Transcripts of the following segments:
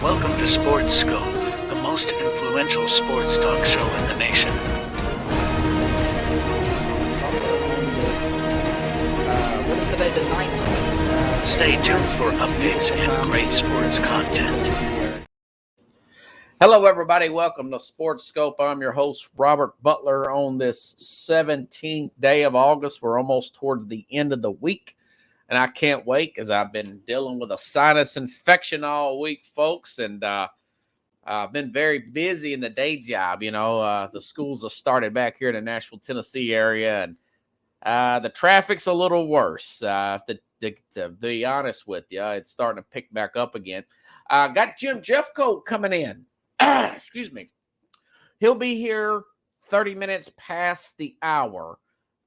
Welcome to Sports Scope, the most influential sports talk show in the nation. What is today, the 19th? Stay tuned for updates and great sports content. Hello, everybody. Welcome to Sports Scope. I'm your host, Robert Butler, on this 17th day of August. We're almost towards the end of the week, and I can't wait because I've been dealing with a sinus infection all week, folks, and I've been very busy in the day job. You know, the schools have started back here in the Nashville, Tennessee area, and the traffic's a little worse. To be honest with you, it's starting to pick back up again. Got Jim Jeffcoat coming in. Excuse me. He'll be here 30 minutes past the hour.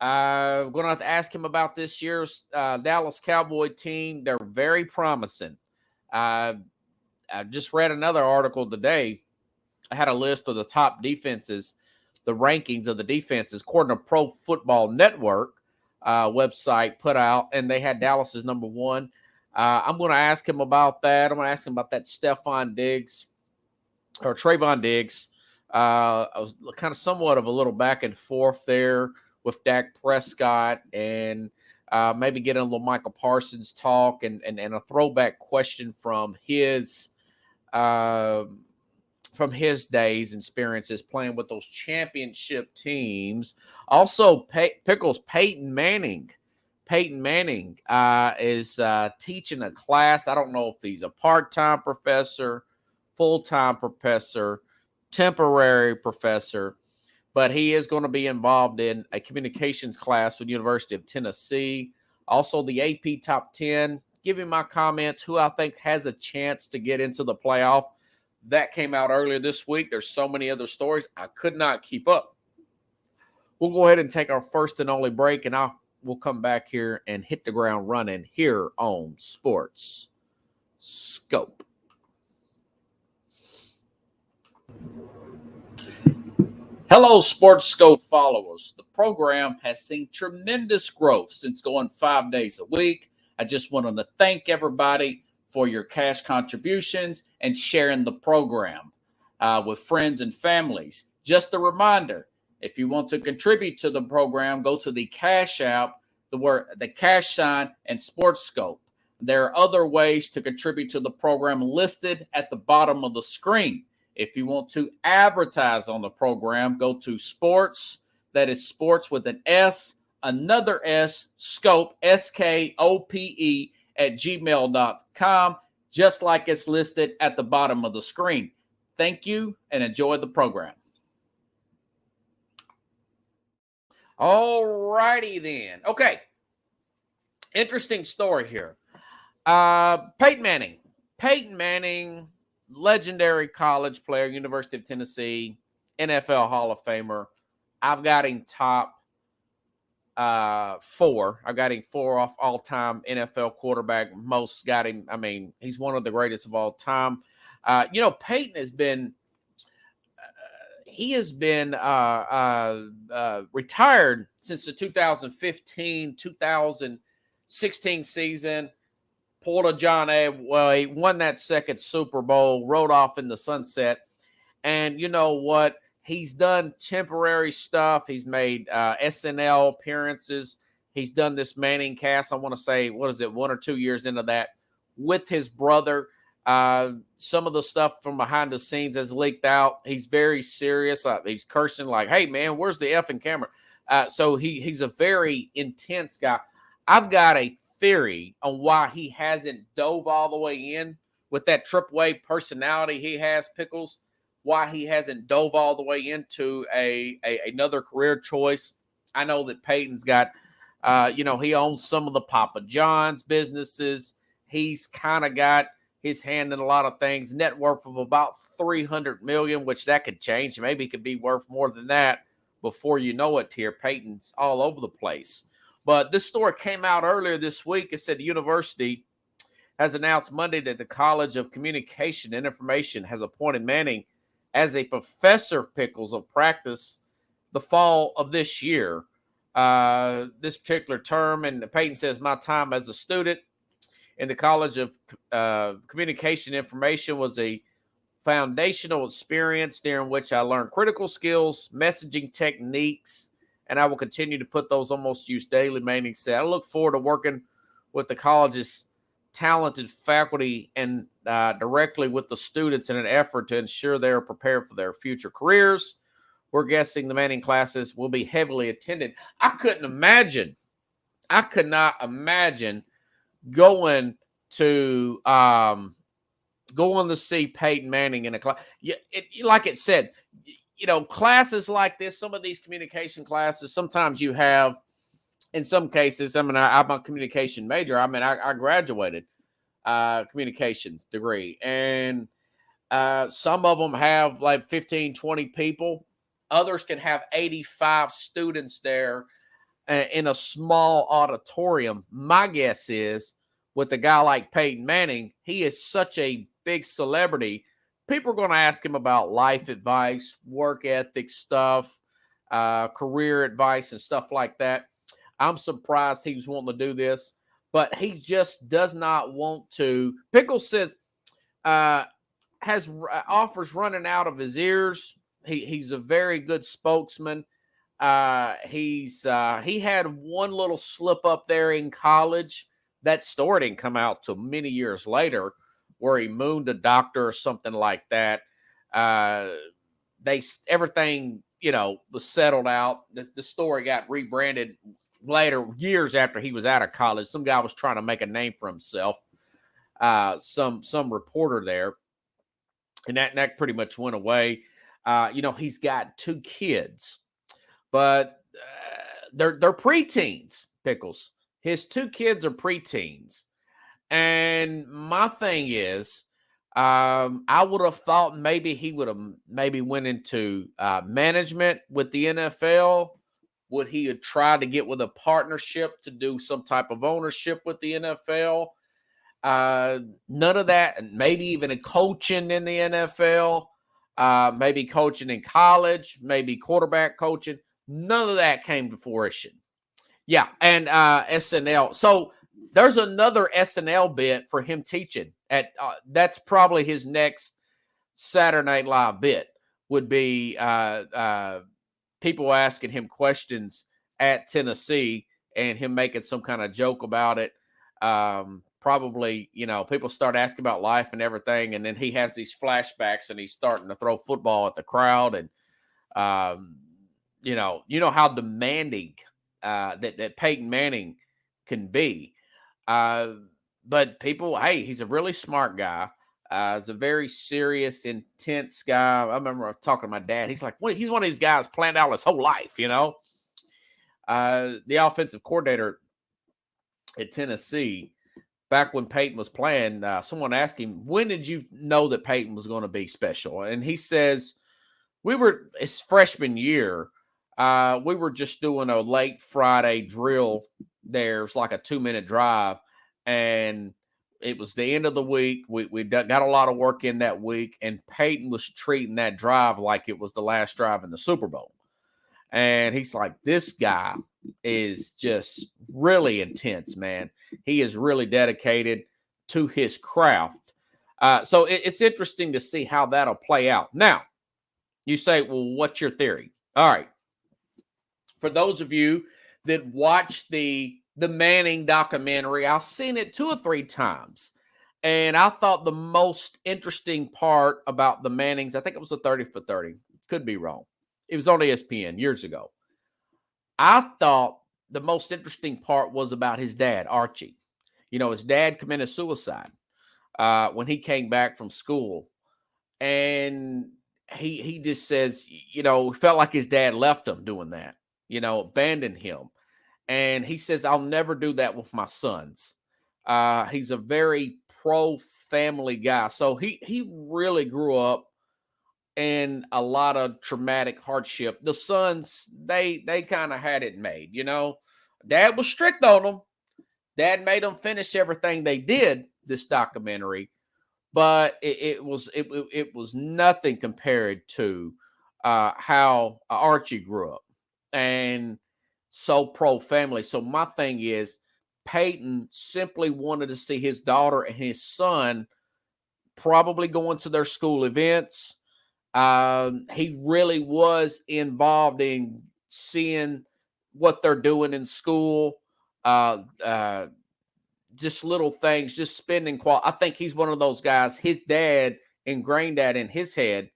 We're going to have to ask him about this year's Dallas Cowboy team. They're very promising. I just read another article today. I had a list of the top defenses, the rankings of the defenses, according to Pro Football Network website put out, and they had Dallas as number one. I'm going to ask him about that. I'm going to ask him about that Trayvon Diggs. I was kind of somewhat of a little back and forth there with Dak Prescott, and maybe get a little Michael Parsons talk and a throwback question from his days and experiences playing with those championship teams. Also, Pickles Peyton Manning. Peyton Manning is teaching a class. I don't know if he's a part-time professor, full-time professor, temporary professor, but he is going to be involved in a communications class with the University of Tennessee. Also, the AP Top 10. Give him my comments, who I think has a chance to get into the playoff. That came out earlier this week. There's so many other stories. I could not keep up. We'll go ahead and take our first and only break, and we'll come back here and hit the ground running here on Sports Scope. Hello, Sports Scope followers. The program has seen tremendous growth since going 5 days a week. I just wanted to thank everybody for your cash contributions and sharing the program with friends and families. Just a reminder, if you want to contribute to the program, go to the Cash App, the cash sign, and Sports Scope. There are other ways to contribute to the program listed at the bottom of the screen. If you want to advertise on the program, go to Sports, that is Sports with an S, another S, Scope, SKOPE, at gmail.com, just like it's listed at the bottom of the screen. Thank you and enjoy the program. All righty then. Okay. Interesting story here. Peyton Manning, legendary college player, University of Tennessee, NFL Hall of Famer. I've got him top 4. I got him 4 off all-time NFL quarterback. Most got him. I mean, he's one of the greatest of all time. Peyton has been retired since the 2015-2016 season. Pulled a John A. Well, he won that second Super Bowl, rode off in the sunset. And you know what? He's done temporary stuff. He's made SNL appearances. He's done this Manning cast. I want to say, 1 or 2 years into that with his brother. Some of the stuff from behind the scenes has leaked out. He's very serious. He's cursing like, hey, man, where's the effing camera? So he's a very intense guy. I've got a theory on why he hasn't dove all the way in with that triple A personality he has, Pickles. Why he hasn't dove all the way into another career choice. I know that Peyton's got, he owns some of the Papa John's businesses. He's kind of got his hand in a lot of things. Net worth of about $300 million, which that could change. Maybe it could be worth more than that before you know it here. Peyton's all over the place. But this story came out earlier this week. It said the university has announced Monday that the College of Communication and Information has appointed Manning as a professor, Pickles, of practice the fall of this year. This particular term, and Peyton says, my time as a student in the College of Communication Information was a foundational experience during which I learned critical skills, messaging techniques, and I will continue to put those almost use daily. Manning said, I look forward to working with the college's talented faculty and directly with the students in an effort to ensure they are prepared for their future careers. We're guessing the Manning classes will be heavily attended. I could not imagine going to see Peyton Manning in a class. Like it said, classes like this, some of these communication classes, sometimes you have, in some cases, I'm a communication major. I graduated communications degree, and some of them have like 15, 20 people. Others can have 85 students there in a small auditorium. My guess is with a guy like Peyton Manning, he is such a big celebrity. People are going to ask him about life advice, work ethic stuff, career advice, and stuff like that. I'm surprised he was wanting to do this, but he just does not want to. Pickles says has offers running out of his ears. He's a very good spokesman. He had one little slip up there in college. That story didn't come out till many years later, where he mooned a doctor or something like that. Everything was settled out. The story got rebranded later, years after he was out of college. Some guy was trying to make a name for himself. Some reporter there, and that pretty much went away. He's got 2 kids, but they're preteens. Pickles. His 2 kids are preteens, and my thing is, I would have thought maybe he would have went into management with the NFL. Would he have tried to get with a partnership to do some type of ownership with the NFL? None of that, and maybe even a coaching in the NFL, maybe coaching in college, maybe quarterback coaching. None of that came to fruition. Yeah, and SNL. So there's another SNL bit for him teaching. That's probably his next Saturday Night Live bit, would be people asking him questions at Tennessee and him making some kind of joke about it. Probably, people start asking about life and everything, and then he has these flashbacks and he's starting to throw football at the crowd. And, how demanding that Peyton Manning can be. But people, hey, he's a really smart guy. He's a very serious, intense guy. I remember talking to my dad. He's like, he's one of these guys planned out his whole life, The offensive coordinator at Tennessee, back when Peyton was playing, someone asked him, when did you know that Peyton was going to be special? And he says, it's freshman year. We were just doing a late Friday drill there. It's like a 2-minute drive. And it was the end of the week. We got a lot of work in that week. And Peyton was treating that drive like it was the last drive in the Super Bowl. And he's like, this guy is just really intense, man. He is really dedicated to his craft. So it's interesting to see how that'll play out. Now, you say, well, what's your theory? All right. For those of you that watched the Manning documentary, I've seen it 2 or 3 times. And I thought the most interesting part about the Mannings, I think it was a 30 for 30. Could be wrong. It was on ESPN years ago. I thought the most interesting part was about his dad, Archie. His dad committed suicide when he came back from school. And he just says, felt like his dad left him doing that, abandoned him. And he says, I'll never do that with my sons. He's a very pro-family guy. So he really grew up in a lot of traumatic hardship. The sons, they kind of had it made, Dad was strict on them. Dad made them finish everything they did, this documentary. But it was nothing compared to how Archie grew up. And so pro-family. So my thing is, Peyton simply wanted to see his daughter and his son probably going to their school events. He really was involved in seeing what they're doing in school. Just little things, just spending I think he's one of those guys. His dad ingrained that in his head,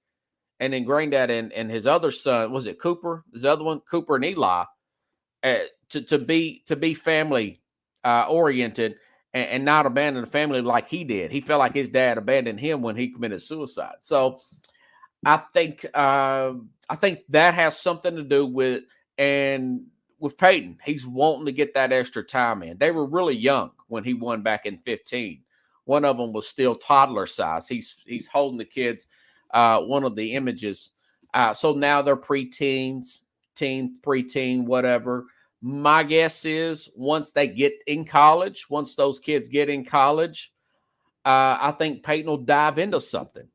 and ingrained that in his other son. Was it Cooper? His other one, Cooper and Eli, to be family oriented and not abandon the family like he did. He felt like his dad abandoned him when he committed suicide. So I think that has something to do with Peyton. He's wanting to get that extra time in. They were really young when he won back in 15. One of them was still toddler size. He's holding the kids, one of the images. So now they're preteens, preteen, whatever. My guess is once they get in college, once those kids get in college, I think Peyton will dive into something.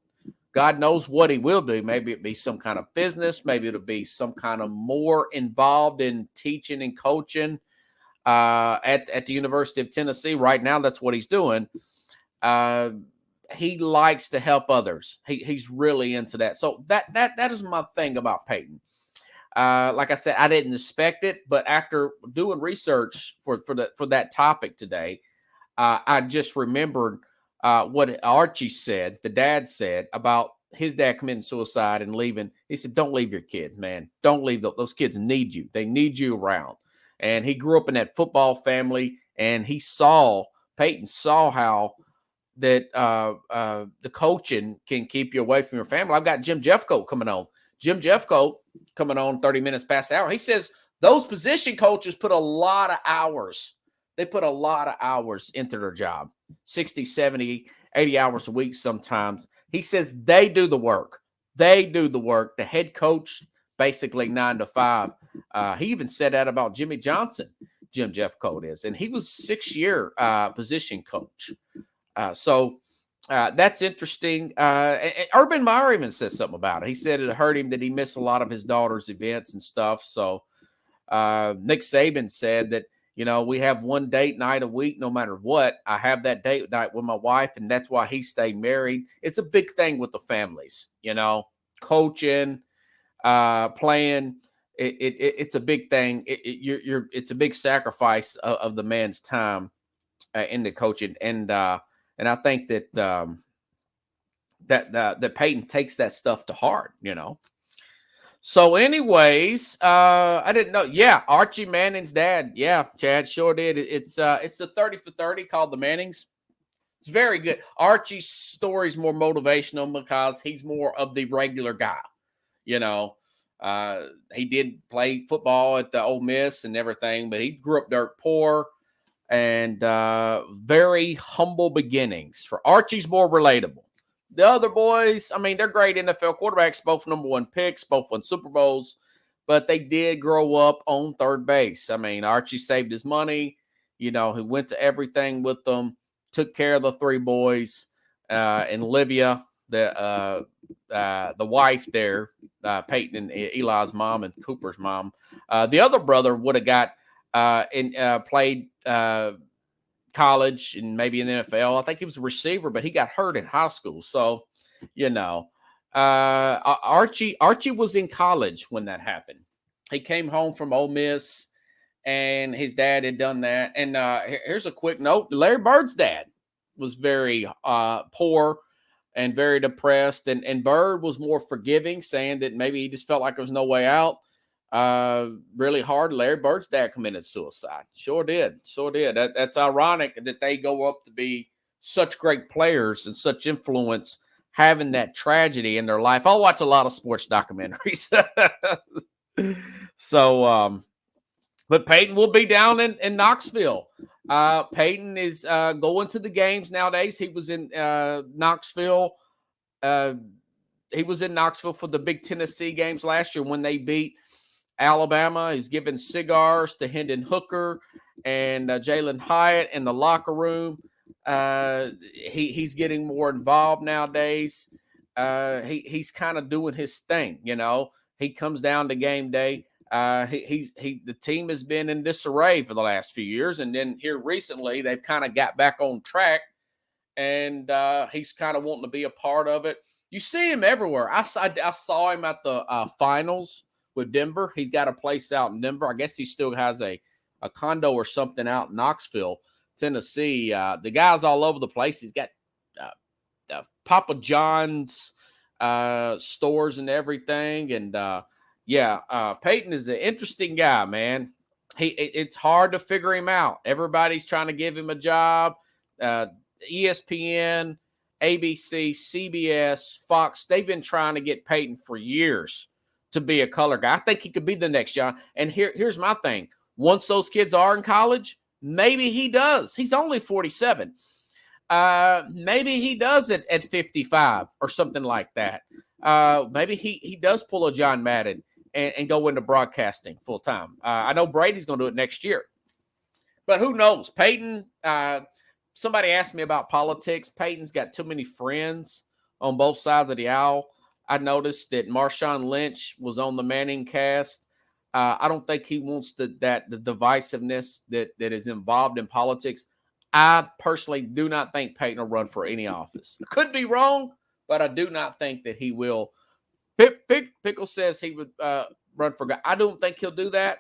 God knows what he will do. Maybe it be some kind of business. Maybe it'll be some kind of more involved in teaching and coaching at the University of Tennessee. Right now, that's what he's doing. He likes to help others. He's really into that. So that is my thing about Peyton. Like I said, I didn't expect it, but after doing research for that topic today, I just remembered what Archie said, the dad said about his dad committing suicide and leaving. He said, "Don't leave your kids, man. Don't leave those kids. Need you. They need you around." And he grew up in that football family, and Peyton saw how that the coaching can keep you away from your family. I've got Jim Jeffcoat coming on. Jim Jeffcoat coming on 30 minutes past the hour. He says those position coaches put a lot of hours. They put a lot of hours into their job, 60, 70, 80 hours a week sometimes. He says they do the work. They do the work. The head coach, basically 9 to 5. He even said that about Jimmy Johnson, Jim Jeffcoat is. And he was 6-year position coach. So that's interesting. Urban Meyer even said something about it. He said it hurt him that he missed a lot of his daughter's events and stuff. So Nick Saban said that, we have one date night a week, no matter what. I have that date night with my wife, and that's why he stayed married. It's a big thing with the families, coaching, playing. It's a big thing. It's a big sacrifice of the man's time in the coaching, and I think that that Peyton takes that stuff to heart, So anyways, I didn't know. Yeah, Archie Manning's dad. Yeah, Chad sure did. It's the 30 for 30 called The Mannings. It's very good. Archie's story is more motivational because he's more of the regular guy. He did play football at the Ole Miss and everything, but he grew up dirt poor and very humble beginnings. For Archie's more relatable. The other boys, they're great NFL quarterbacks, both number 1 picks, both won Super Bowls, but they did grow up on third base. Archie saved his money. He went to everything with them, took care of the 3 boys, and Olivia, the wife there, Peyton and Eli's mom and Cooper's mom. The other brother would have got played college and maybe in the NFL. I think he was a receiver, but he got hurt in high school. So, Archie was in college when that happened. He came home from Ole Miss, and his dad had done that. And here's a quick note: Larry Bird's dad was very poor and very depressed, and Bird was more forgiving, saying that maybe he just felt like there was no way out. Really hard. Larry Bird's dad committed suicide. Sure did. That's ironic that they go up to be such great players and such influence, having that tragedy in their life. I'll watch a lot of sports documentaries. So, but Peyton will be down in Knoxville. Peyton is going to the games nowadays. He was in Knoxville. He was in Knoxville for the big Tennessee games last year when they beat Alabama. He's giving cigars to Hendon Hooker and Jalen Hyatt in the locker room. He's getting more involved nowadays. He's kind of doing his thing, He comes down to game day. The team has been in disarray for the last few years, and then here recently they've kind of got back on track, and he's kind of wanting to be a part of it. You see him everywhere. I saw him at the finals with Denver. He's got a place out in Denver. I guess he still has a condo or something out in Knoxville, Tennessee. The guy's all over the place. He's got Papa John's stores and everything, and Peyton is an interesting guy, man. It's hard to figure him out. Everybody's trying to give him a job. ESPN, ABC, CBS, Fox, they've been trying to get Peyton for years to be a color guy. I think he could be the next John. And here's my thing. Once those kids are in college, maybe he does. He's only 47. Maybe he does it at 55 or something like that. Maybe he does pull a John Madden and go into broadcasting full time. I know Brady's going to do it next year, but who knows? Peyton, somebody asked me about politics. Peyton's got too many friends on both sides of the aisle. I noticed that Marshawn Lynch was on the Manning cast. I don't think he wants the divisiveness that is involved in politics. I personally do not think Peyton will run for any office. I could be wrong, but I do not think that he will. Pickle says he would run for God. I don't think he'll do that,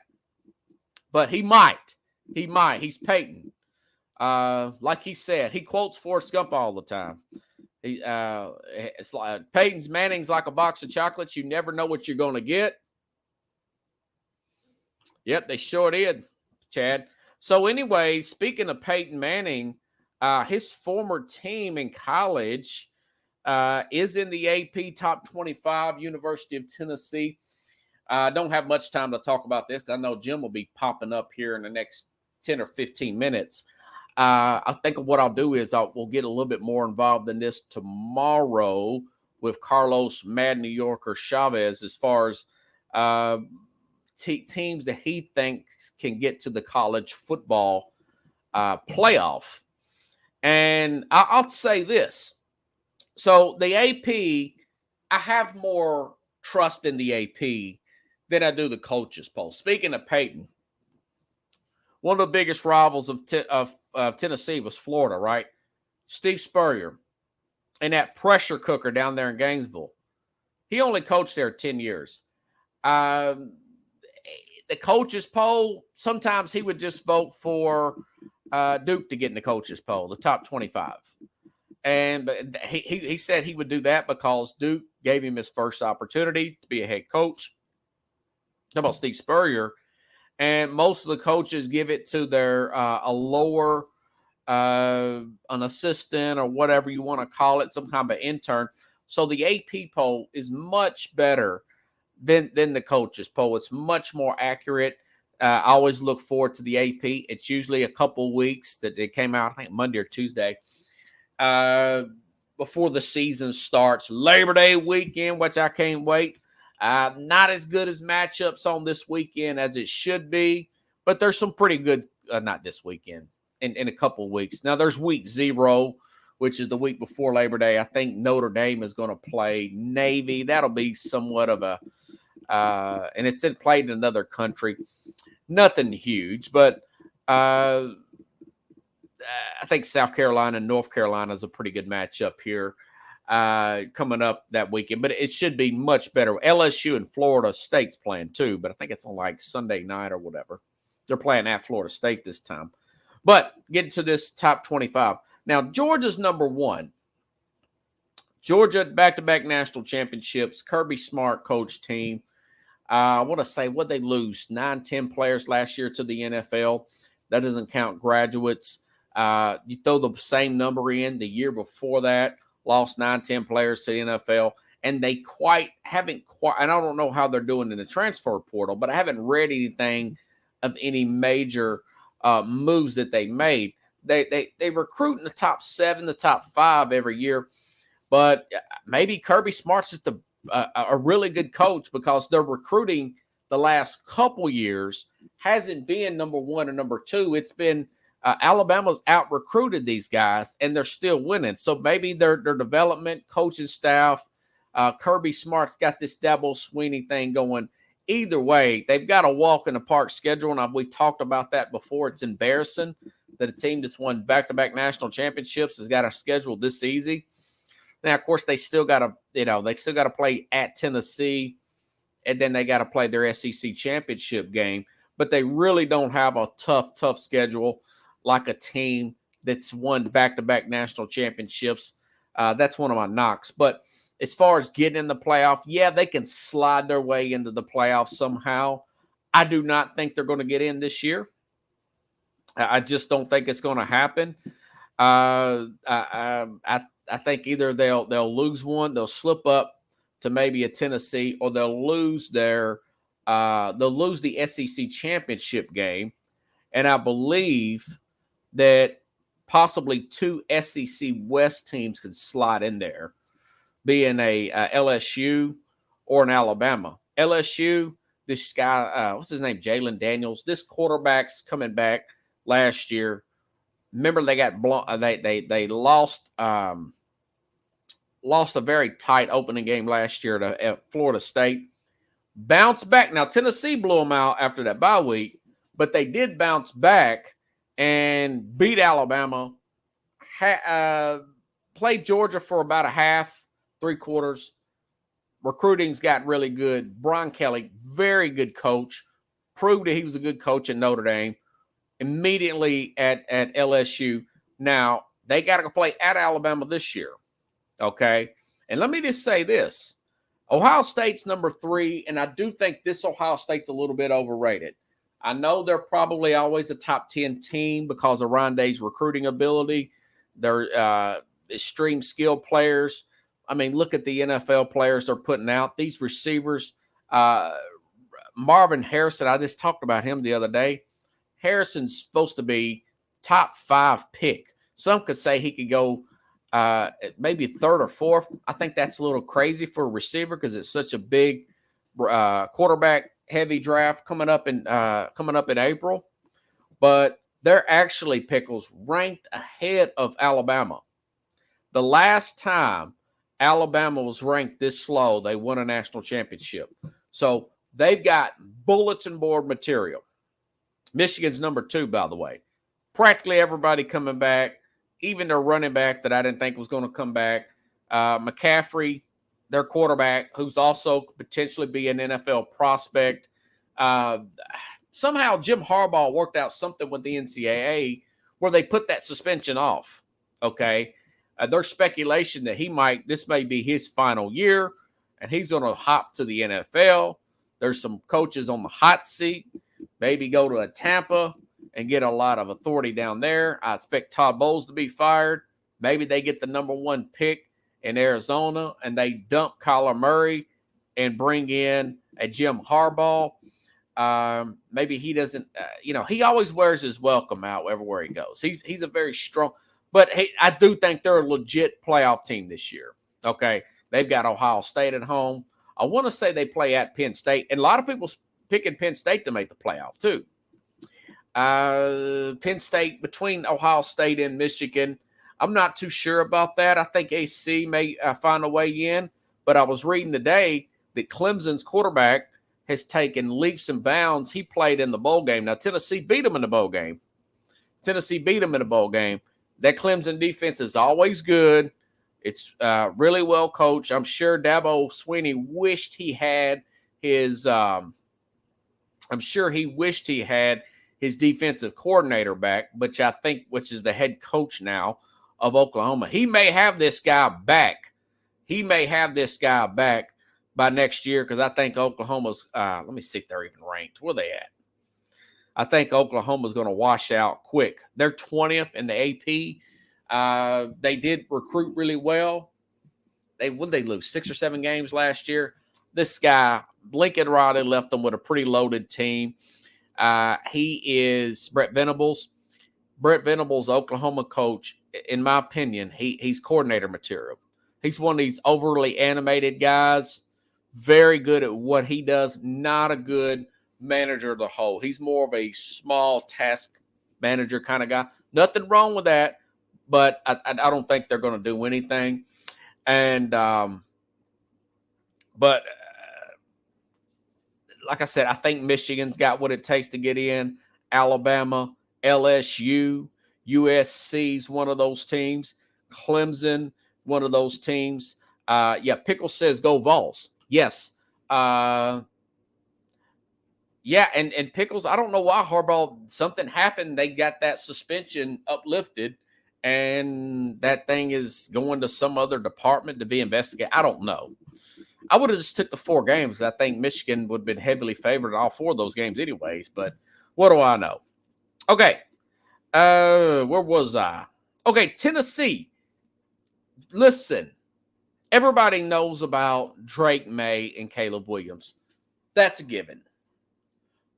but he might. He might. He's Peyton. Like he said, he quotes Forrest Gump all the time. It's like Manning's like a box of chocolates. You never know what you're going to get. Yep, they sure did, Chad. So anyway, speaking of Peyton Manning, his former team in college is in the AP Top 25, University of Tennessee. I don't have much time to talk about this. I know Jim will be popping up here in the next 10 or 15 minutes. I think what I'll do is we'll get a little bit more involved in this tomorrow with Carlos Mad New Yorker Chavez as far as teams that he thinks can get to the college football playoff. And I'll say this. So the AP, I have more trust in the AP than I do the coaches poll. Speaking of Peyton, one of the biggest rivals of Tennessee was Florida, right? Steve Spurrier and that pressure cooker down there in Gainesville. He only coached there 10 years. The coaches poll, sometimes he would just vote for Duke to get in the coaches poll, the top 25. And he said he would do that because Duke gave him his first opportunity to be a head coach. How about Steve Spurrier? And most of the coaches give it to their a lower, an assistant or whatever you want to call it, some kind of intern. So the AP poll is much better than the coaches poll. It's much more accurate. I always look forward to the AP. It's usually a couple weeks that it came out, I think Monday or Tuesday, before the season starts. Labor Day weekend, which I can't wait. Not as good as matchups on this weekend as it should be, but there's some pretty good, not this weekend, in a couple of weeks. Now, there's week 0, which is the week before Labor Day. I think Notre Dame is going to play Navy. That'll be somewhat of a, and it's played in another country. Nothing huge, but I think South Carolina and North Carolina is a pretty good matchup here coming up that weekend. But it should be much better. LSU and Florida State's playing too, but I think it's on like Sunday night or whatever. They're playing at Florida State this time. But getting to this top 25. Now, Georgia's number 1. Georgia, back-to-back national championships. Kirby Smart coach team. I want to say, what they lose? 9, 10 players last year to the NFL. That doesn't count graduates. You throw the same number in the year before that, lost 9, 10 players to the NFL. And they haven't quite, and I don't know how they're doing in the transfer portal, but I haven't read anything of any major moves that they made. They recruit in the top 7, the top 5 every year, but maybe Kirby Smart's just a really good coach because their recruiting the last couple years hasn't been number 1 or number 2. It's been Alabama's out recruited these guys and they're still winning. So maybe their development, coaching staff, Kirby Smart's got this Dabo Swinney thing going either way, they've got a walk in the park schedule, and we talked about that before. It's embarrassing that a team that's won back-to-back national championships has got a schedule this easy. Now, of course, they still got to play at Tennessee, and then they got to play their SEC championship game. But they really don't have a tough schedule like a team that's won back-to-back national championships. That's one of my knocks. But as far as getting in the playoff, yeah, they can slide their way into the playoff somehow. I do not think they're going to get in this year. I just don't think it's going to happen. I think either they'll lose one, they'll slip up to maybe a Tennessee, or they'll lose the SEC championship game. And I believe that possibly 2 SEC West teams could slide in there, being a LSU or an Alabama. LSU, this guy, what's his name? Jalen Daniels. This quarterback's coming back last year. Remember, they got they lost a very tight opening game last year at Florida State. Bounced back. Now, Tennessee blew them out after that bye week, but they did bounce back and beat Alabama. Played Georgia for about a half, 3/4. Recruiting's got really good. Brian Kelly, very good coach. Proved that he was a good coach in Notre Dame. Immediately at LSU. Now, they got to play at Alabama this year. Okay? And let me just say this. Ohio State's number 3, and I do think this Ohio State's a little bit overrated. I know they're probably always a top 10 team because of Rondé's recruiting ability. They're extreme skill players. I mean, look at the NFL players they're putting out. These receivers, Marvin Harrison, I just talked about him the other day. Harrison's supposed to be top 5 pick. Some could say he could go maybe 3rd or 4th. I think that's a little crazy for a receiver because it's such a big quarterback heavy draft coming up in April. But they're actually, Pickles, ranked ahead of Alabama. The last time Alabama was ranked this low, they won a national championship. So they've got bulletin board material. Michigan's number 2, by the way. Practically everybody coming back, even their running back that I didn't think was going to come back. McCaffrey, their quarterback, who's also potentially be an NFL prospect. Somehow Jim Harbaugh worked out something with the NCAA where they put that suspension off. Okay. There's speculation that this may be his final year and he's going to hop to the NFL. There's some coaches on the hot seat, maybe go to a Tampa and get a lot of authority down there. I expect Todd Bowles to be fired. Maybe they get the number 1 pick in Arizona and they dump Kyler Murray and bring in a Jim Harbaugh. Maybe he doesn't, he always wears his welcome out everywhere he goes. He's a very strong, but hey, I do think they're a legit playoff team this year. Okay. They've got Ohio State at home. I want to say they play at Penn State, and a lot of people picking Penn State to make the playoff too. Penn State between Ohio State and Michigan. I'm not too sure about that. I think AC may find a way in, but I was reading today that Clemson's quarterback has taken leaps and bounds. He played in the bowl game. Now, Tennessee beat him in the bowl game. That Clemson defense is always good. It's really well coached. I'm sure Dabo Swinney wished he had his his defensive coordinator back, which is the head coach now of Oklahoma. He may have this guy back. By next year, because I think Oklahoma's, let me see if they're even ranked. Where are they at? I think Oklahoma's going to wash out quick. They're 20th in the AP. They did recruit really well. Would they lose 6 or 7 games last year? This guy, Lincoln Riley, left them with a pretty loaded team. He is Brett Venables. Brett Venables, Oklahoma coach, in my opinion, he's coordinator material. He's one of these overly animated guys. Very good at what he does. Not a good manager of the whole. He's more of a small task manager kind of guy. Nothing wrong with that, but I don't think they're going to do anything. And but like I said, I think Michigan's got what it takes to get in. Alabama, LSU, USC's one of those teams. Clemson, one of those teams. Pickle says go Vols. Yes. And Pickles, I don't know why Harbaugh, something happened. They got that suspension uplifted, and that thing is going to some other department to be investigated. I don't know. I would have just took the 4 games. I think Michigan would have been heavily favored in all 4 of those games anyways, but what do I know? Okay. Where was I? Okay, Tennessee. Listen, everybody knows about Drake May and Caleb Williams. That's a given.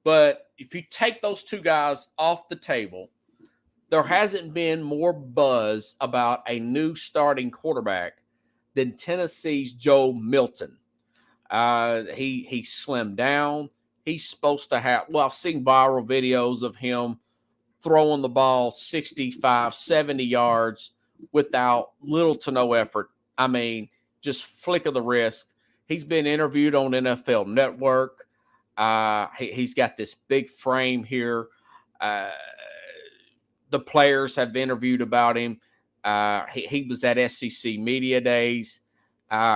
But if you take those 2 guys off the table, there hasn't been more buzz about a new starting quarterback than Tennessee's Joe Milton. He slimmed down. He's supposed to have, I've seen viral videos of him throwing the ball 65, 70 yards without little to no effort. I mean, just flick of the wrist. He's been interviewed on NFL Network. He's got this big frame here. The players have interviewed about him. He was at SEC Media Days.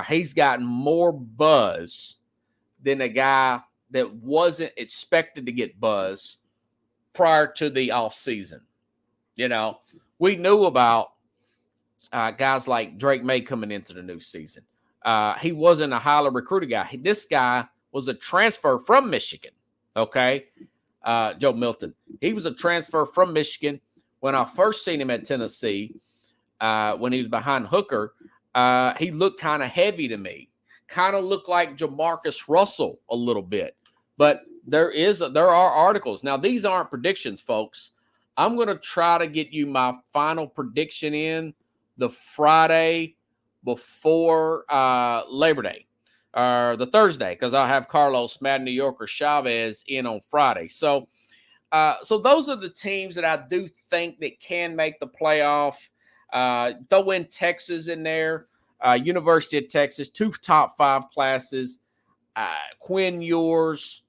He's gotten more buzz than a guy that wasn't expected to get buzz prior to the offseason. You know, we knew about guys like Drake May coming into the new season. He wasn't a highly recruited guy. This guy was a transfer from Michigan, okay? Joe Milton. He was a transfer from Michigan. When I first seen him at Tennessee, when he was behind Hooker, he looked kind of heavy to me. Kind of looked like Jamarcus Russell a little bit. But there are articles. Now, these aren't predictions, folks. I'm going to try to get you my final prediction in the Friday before Labor Day, or the Thursday, because I'll have Carlos Madden New Yorker Chavez in on Friday. So those are the teams that I do think that can make the playoff. Throw in Texas in there, University of Texas, 2 top 5 classes. Quinn Ewers,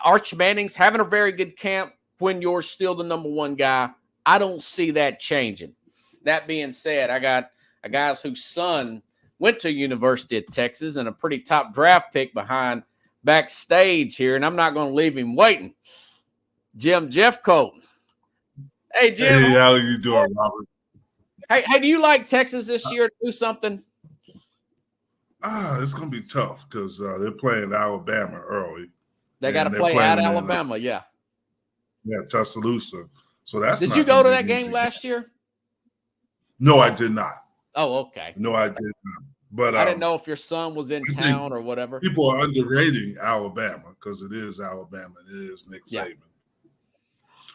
Arch Manning's having a very good camp. Quinn Ewers still the number 1 guy. I don't see that changing. That being said, I got a guy whose son went to University of Texas and a pretty top draft pick behind backstage here, and I'm not going to leave him waiting. Jim Jeffcoat. Hey, Jim. Hey, how you doing, Robert? Hey, do you like Texas this year to do something? It's going to be tough because they're playing Alabama early. They got to play at Alabama, yeah. Yeah, Tuscaloosa. So that's. Did you go to that game last year? No, I did not. Oh, okay. No, I did not. But I didn't know if your son was in town or whatever. People are underrating Alabama because it is Alabama and it is Nick Saban.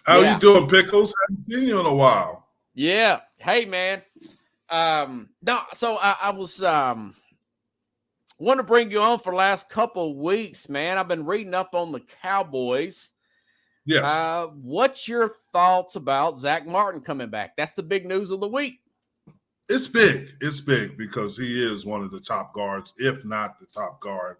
How are you doing, Pickles? I haven't seen you in a while. Yeah. Hey, man. No, so I was want to bring you on for the last couple of weeks, man. I've been reading up on the Cowboys. Yes. What's your thoughts about Zach Martin coming back? That's the big news of the week. It's big. It's big because he is one of the top guards, if not the top guard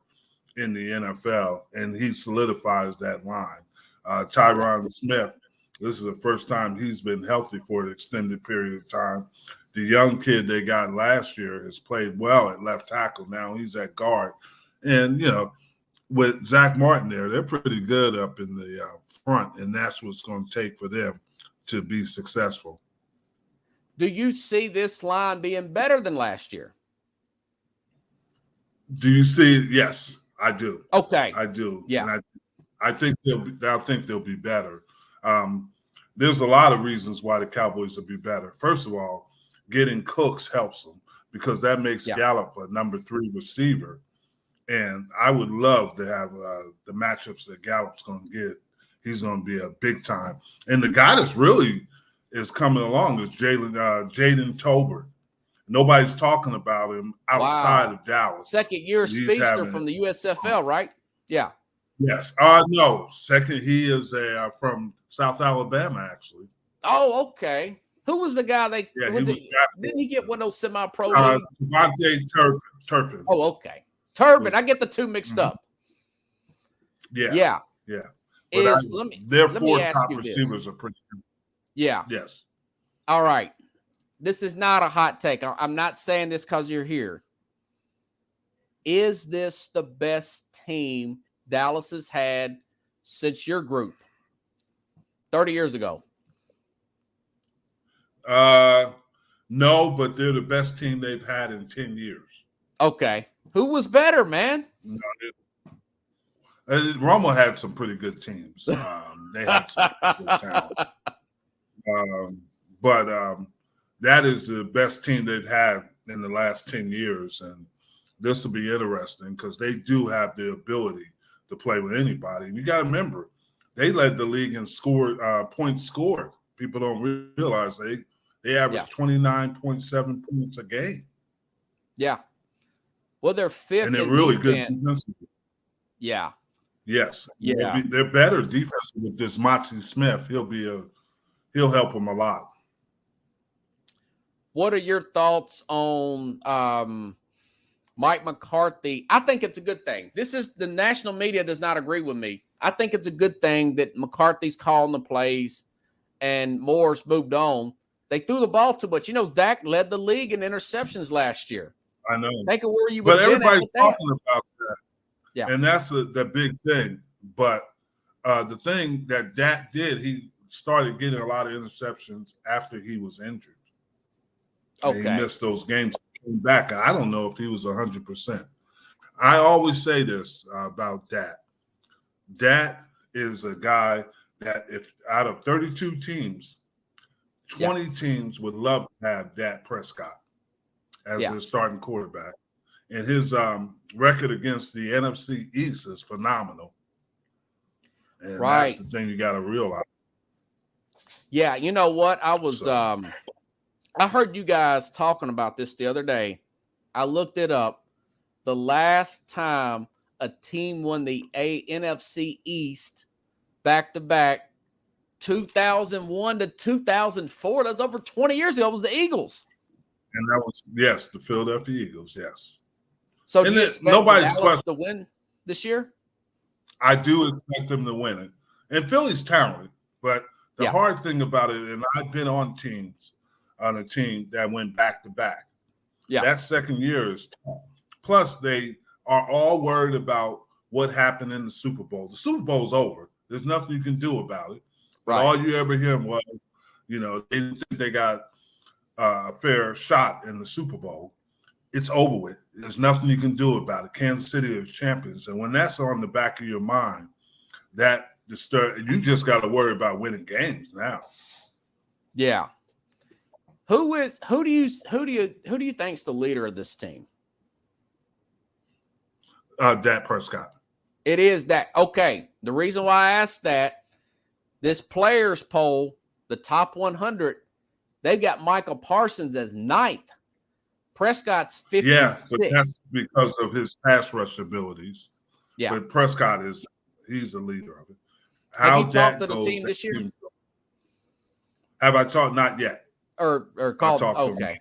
in the NFL, and he solidifies that line. Tyron Smith, this is the first time he's been healthy for an extended period of time. The young kid they got last year has played well at left tackle. Now he's at guard. And, you know, with Zach Martin there, they're pretty good up in the front, and that's what's going to take for them to be successful. Do you see this line being better than last year? Do you see? Yes, I do. Okay. I do. Yeah. And I think they'll be better. There's a lot of reasons why the Cowboys will be better. First of all, getting Cooks helps them because that makes Gallup a number 3 receiver. And I would love to have the matchups that Gallup's going to get. He's going to be a big time. And the guy that's really is coming along is Jaden Tolbert. Nobody's talking about him outside of Dallas. Second-year speedster from the USFL, right? Yeah. Yes. No. Second, he is from South Alabama, actually. Oh, okay. Who was the guy didn't he get one of those semi-pro leagues? Devontae Turpin. Oh, okay. Turpin. I get the two mixed up. Yeah, Yeah. yeah. But their let me four ask top you this. receivers are pretty good. Yeah. Yes. All right. This is not a hot take. I'm not saying this because you're here. Is this the best team Dallas has had since your group 30 years ago? No, but they're the best team they've had in 10 years. Okay. Who was better, man? No, Romo had some pretty good teams. They had some good talent. But that is the best team they've had in the last 10 years. And this will be interesting because they do have the ability to play with anybody. And you got to remember, they led the league in points scored. People don't realize they average 29.7 points a game. Yeah. Well, they're fifth. And they're really good defensively. Yeah. Yes. Yeah. They're better defensively with this Machi Smith. He'll help them a lot. What are your thoughts on Mike McCarthy? I think it's a good thing. The national media does not agree with me. I think it's a good thing that McCarthy's calling the plays and Moore's moved on. They threw the ball too much. You know, Dak led the league in interceptions last year. I know. Think of where you but would everybody's talking about that. Yeah. And that's the big thing. But the thing that Dak did, he started getting a lot of interceptions after he was injured. Okay. And he missed those games. Came back. I don't know if he was 100%. I always say this about Dak. Dak is a guy that if out of 32 teams, 20 teams would love to have Dak Prescott as their starting quarterback. And his record against the NFC East is phenomenal. And that's the thing you got to realize. Yeah, you know what? I heard you guys talking about this the other day. I looked it up. The last time a team won the NFC East back-to-back, 2001 to 2004, that's over 20 years ago, was the Eagles. And that was, the Philadelphia Eagles, yes. So do you expect nobody's Dallas to win this year? I do expect them to win it. And Philly's talented, but the hard thing about it, and I've been on a team that went back-to-back. Yeah. That second year is tough. Plus, they are all worried about what happened in the Super Bowl. The Super Bowl's over. There's nothing you can do about it. Right. All you ever hear was, they didn't think they got a fair shot in the Super Bowl. It's over with. There's nothing you can do about it. Kansas City is champions. And when that's on the back of your mind, you just got to worry about winning games now. Yeah. Who do you think's the leader of this team? Dak Prescott. It is that. Okay. The reason why I asked that, this players poll, the top 100, they've got Michael Parsons as 9th. Prescott's 56. Yeah, but that's because of his pass rush abilities. Yeah. But Prescott he's the leader of it. Have you talked to the team this year? Have I talked? Not yet. Or called? Okay.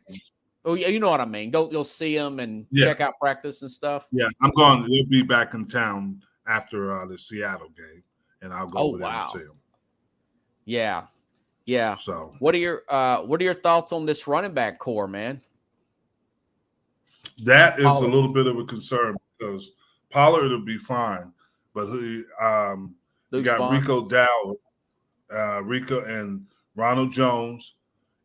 Oh, yeah, you know what I mean. You'll see them and check out practice and stuff. Yeah, I'm going. We'll be back in town after the Seattle game, and I'll go over there and see them. Yeah, yeah. So, what are your thoughts on this running back core, man? That is a little bit of a concern because Pollard will be fine, but he got Rico Dowdle, Rico and Ronald Jones.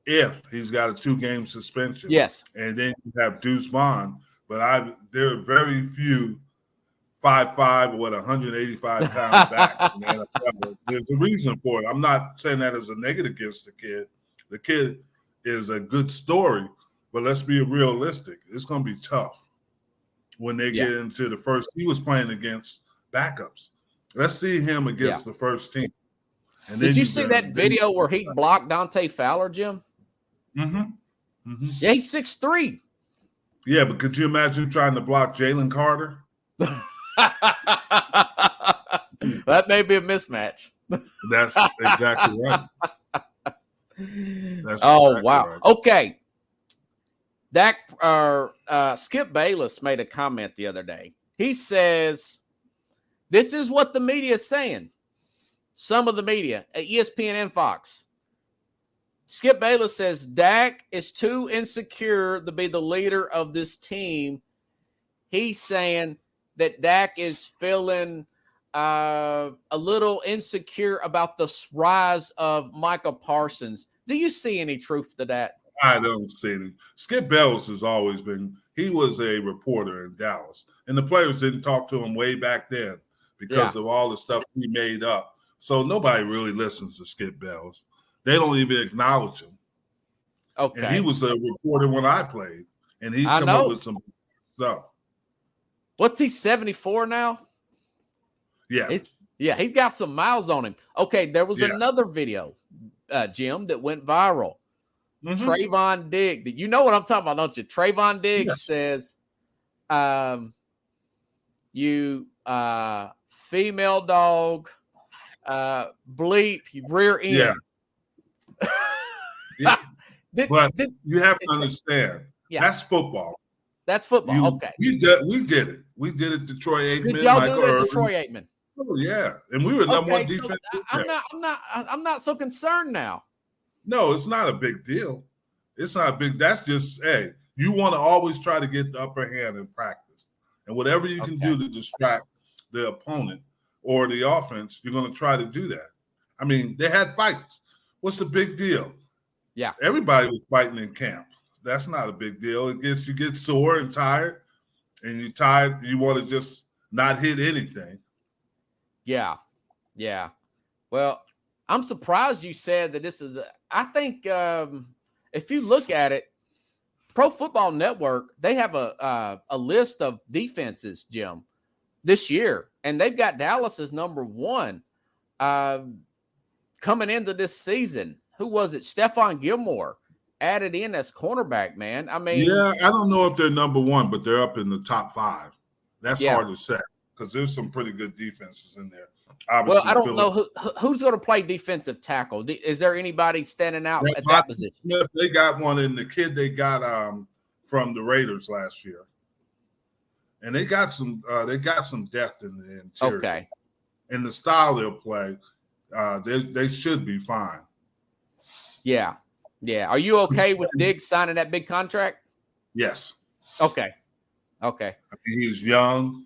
If he's got a 2-game suspension, yes, and then you have Deuce Vaughn, but there are very few 5'5" or 185 pound back in the NFL. There's a reason for it. I'm not saying that as a negative against the kid. The kid is a good story, but let's be realistic. It's going to be tough when they get into the first. He was playing against backups. Let's see him against the first team. And did you see that video where he blocked Dante Fowler, Jim? Mm-hmm. Mm-hmm. Yeah, he's 6'3". Yeah, but could you imagine trying to block Jalen Carter? That may be a mismatch. That's exactly right. Wow. Right. Okay. Skip Bayless made a comment the other day. He says This is what the media is saying. Some of the media at ESPN and Fox. Skip Bayless says Dak is too insecure to be the leader of this team. He's saying that Dak is feeling a little insecure about the rise of Micah Parsons. Do you see any truth to that? I don't see any. Skip Bayless has always been, he was a reporter in Dallas, and the players didn't talk to him way back then because of all the stuff he made up. So nobody really listens to Skip Bayless. They don't even acknowledge him. Okay. And he was a reporter when I played, and he come up with some stuff. What's he, 74 now? Yeah. He's got some miles on him. Okay, there was another video, Jim, that went viral. Mm-hmm. Trayvon Diggs. You know what I'm talking about, don't you? Trayvon Diggs says, you female dog, bleep, you rear end. But you have to understand, that's football. That's football. Okay. We did it. We did it to Troy Aikman. Did y'all do that to Troy Aikman? Oh, yeah. And we were number one defense. I'm not so concerned now. No, it's not a big deal. It's not big. That's just, hey, you want to always try to get the upper hand in practice. And whatever you can do to distract the opponent or the offense, you're going to try to do that. I mean, they had fights. What's the big deal? Yeah. Everybody was fighting in camp. That's not a big deal. You get sore and tired, and you're tired. You want to just not hit anything. Yeah. Yeah. Well, I'm surprised you said that this is I think if you look at it, Pro Football Network, they have a list of defenses, Jim, this year, and they've got Dallas as number one coming into this season. Who was it? Stephon Gilmore added in as cornerback, man. I mean, I don't know if they're number one, but they're up in the top 5. That's hard to say because there's some pretty good defenses in there. Obviously, well, I don't know who's going to play defensive tackle. Is there anybody standing out at that position? Smith, they got one, and the kid they got from the Raiders last year, and they got some depth in the interior. Okay, and the style they'll play, they should be fine. Yeah. Yeah. Are you okay with Diggs signing that big contract? Yes. Okay. I mean, he's young.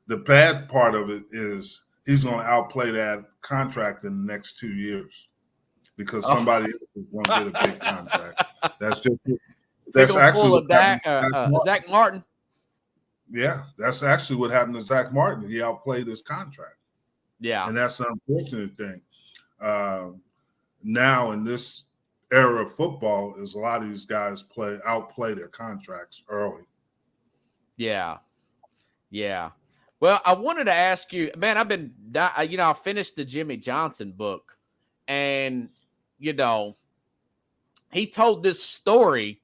The bad part of it is he's going to outplay that contract in the next 2 years because somebody else is going to get a big contract. That's actually what Zach Martin. Yeah, that's actually what happened to Zach Martin. He outplayed his contract. Yeah. And that's the unfortunate thing. Now in this era of football is a lot of these guys outplay their contracts early. Yeah. Well, I wanted to ask you, man, I finished the Jimmy Johnson book, and he told this story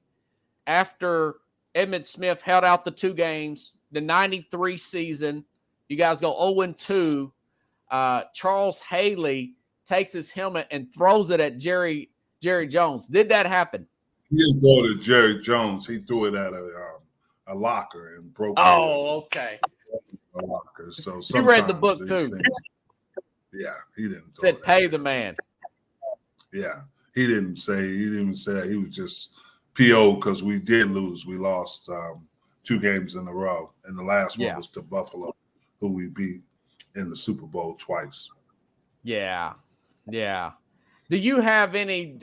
after Emmitt Smith held out the 2 games, the 93 season. You guys go 0-2. Charles Haley takes his helmet and throws it at Jerry Jones. Did that happen? He didn't throw it at Jerry Jones. He threw it at a locker and broke it. Oh, okay. A locker. So you read the book too. Yeah, he didn't. Said pay the man. Yeah, he didn't even say that. He was just PO because we did lose. We lost 2 games in a row, and the last one was to Buffalo, who we beat in the Super Bowl twice. Yeah. Do you have any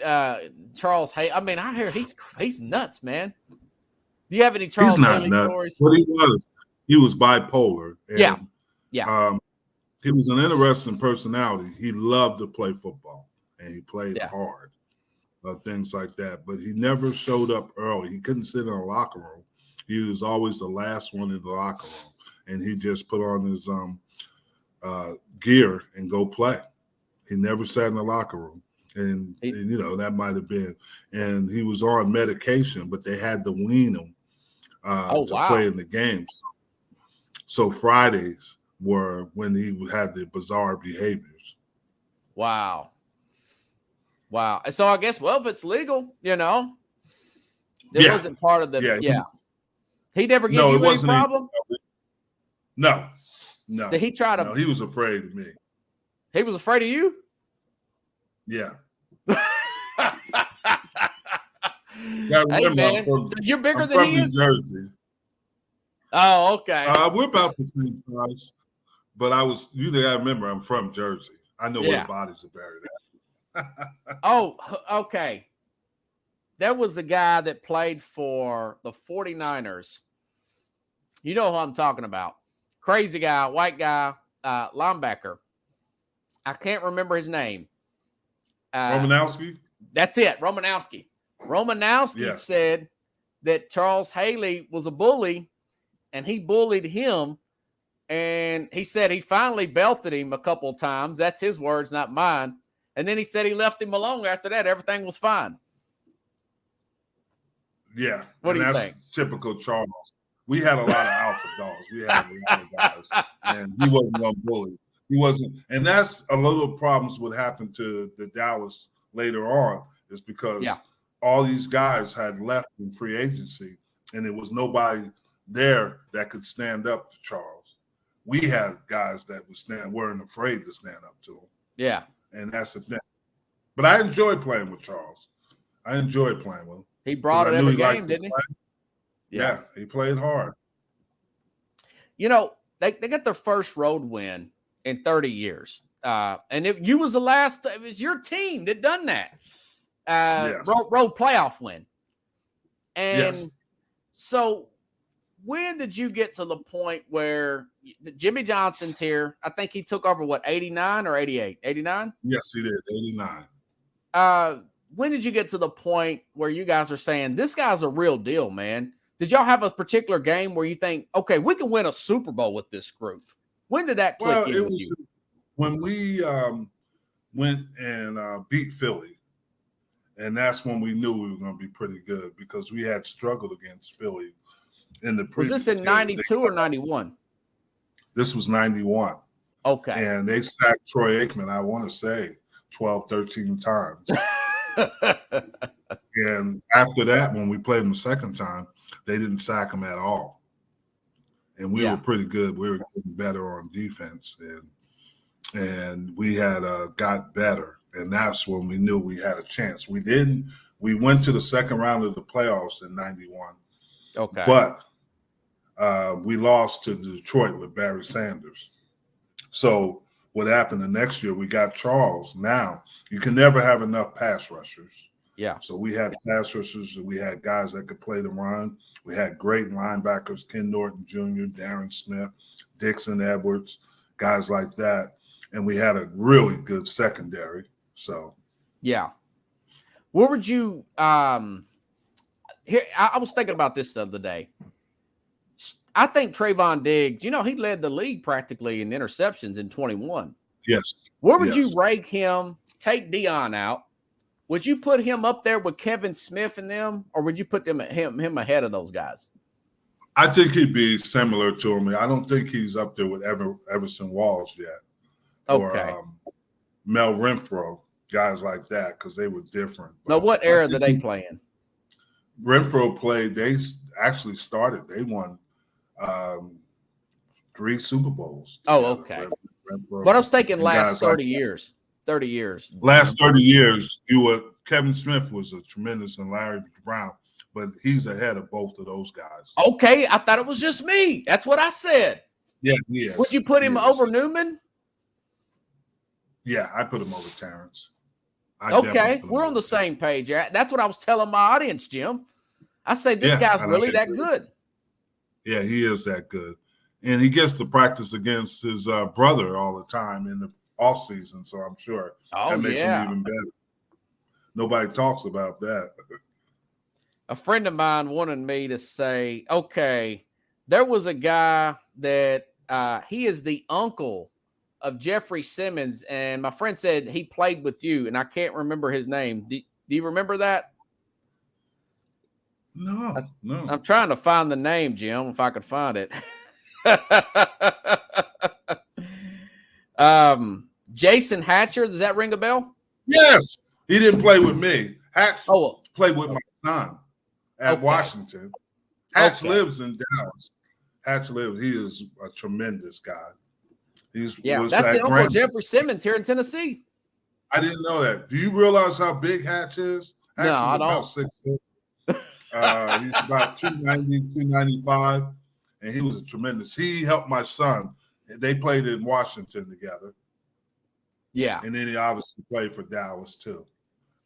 Charles Haley? I mean, I hear he's nuts, man. Do you have any Charles Haley stories? What he was bipolar. And, yeah. He was an interesting personality. He loved to play football, and he played hard, things like that. But he never showed up early. He couldn't sit in a locker room. He was always the last one in the locker room, and he just put on his gear and go play. He never sat in the locker room. And that might have been. And he was on medication, but they had to wean him to play in the games. So Fridays were when he had the bizarre behaviors. Wow. And so I guess, if it's legal, it wasn't part of the. He never gave you any problem? No. No. Did he try to? No, he was afraid of me. He was afraid of you? Yeah. Hey, man, so you're bigger than he is? New Jersey. Oh, okay. We're about the same size, but you gotta remember, I'm from Jersey. I know where the bodies are buried at. Oh, okay. There was a guy that played for the 49ers. You know who I'm talking about. Crazy guy, white guy, linebacker. I can't remember his name. Romanowski? That's it, Romanowski. Romanowski said that Charles Haley was a bully, and he bullied him. And he said he finally belted him a couple of times. That's his words, not mine. And then he said he left him alone. After that, everything was fine. Yeah. What do you think? Typical Charles. We had a lot of alpha dogs. We had a lot of guys. And he wasn't a bully. He wasn't. And that's a little problems what happened to the Dallas later on is because all these guys had left in free agency, and there was nobody there that could stand up to Charles. We had guys that weren't afraid to stand up to him. Yeah. And that's the thing. But I enjoyed playing with Charles. I enjoyed playing with him. He brought it every game, didn't he? Yeah, he played hard. You know, they got their first road win in 30 years. And it was your team that done that. Road playoff win. And so when did you get to the point where Jimmy Johnson's here? I think he took over, 89 or 88? 89? Yes, he did, 89. When did you get to the point where you guys are saying, this guy's a real deal, man? Did y'all have a particular game where you think, okay, we can win a Super Bowl with this group? When did that click in with you? When we went and beat Philly. And that's when we knew we were going to be pretty good because we had struggled against Philly in the previous. Was this in 92 or 91? This was 91. Okay. And they sacked Troy Aikman, I want to say, 12, 13 times. And after that, when we played them the second time, they didn't sack him at all. And we were pretty good. We were getting better on defense. And we had got better. And that's when we knew we had a chance. We went to the second round of the playoffs in 91. Okay. But we lost to Detroit with Barry Sanders. So what happened the next year, we got Charles. Now, you can never have enough pass rushers. Yeah. So we had pass rushers, and we had guys that could play the run. We had great linebackers, Ken Norton Jr., Darren Smith, Dixon Edwards, guys like that. And we had a really good secondary. So, yeah. Where would you here? I was thinking about this the other day. I think Trayvon Diggs, he led the league practically in interceptions in 21. Yes. Where would you rank him? Take Dion out. Would you put him up there with Kevin Smith and them, or would you put him ahead of those guys? I think he'd be similar to him. I don't think he's up there with Everson Walls yet. Okay. Or Mel Renfro, guys like that, because they were different. Now, what era did they play in? Renfro played. They actually started. They won 3 Super Bowls. Oh, okay. Renfro. But I was thinking last 30 years. 30 years. Last 30 years, Kevin Smith was a tremendous, and Larry Brown, but he's ahead of both of those guys. Okay, I thought it was just me. That's what I said. Yeah, he is. Would you put him over Newman? Yeah, I put him over Terrence. Okay, we're on the same page. That's what I was telling my audience, Jim. I say this guy's really that good. Yeah, he is that good. And he gets to practice against his brother all the time in the off season, so I'm sure that makes him even better. Nobody talks about that. A friend of mine wanted me to say, okay, there was a guy that he is the uncle of Jeffrey Simmons, and my friend said he played with you, and I can't remember his name. Do you remember that? No. I'm trying to find the name, Jim, if I could find it. Jason Hatcher, does that ring a bell? Yes. He didn't play with me. Hatch played with my son at Washington. Hatch lives in Dallas. He is a tremendous guy. Yeah, Was that's the at Uncle Grambling. Jeffrey Simmons here in Tennessee. I didn't know that. Do you realize how big Hatch is? Hatch No, is I about don't. 6'6". He's about 290, 295, and he was a tremendous. He helped my son. They played in Washington together, Yeah. and then he obviously played for Dallas too.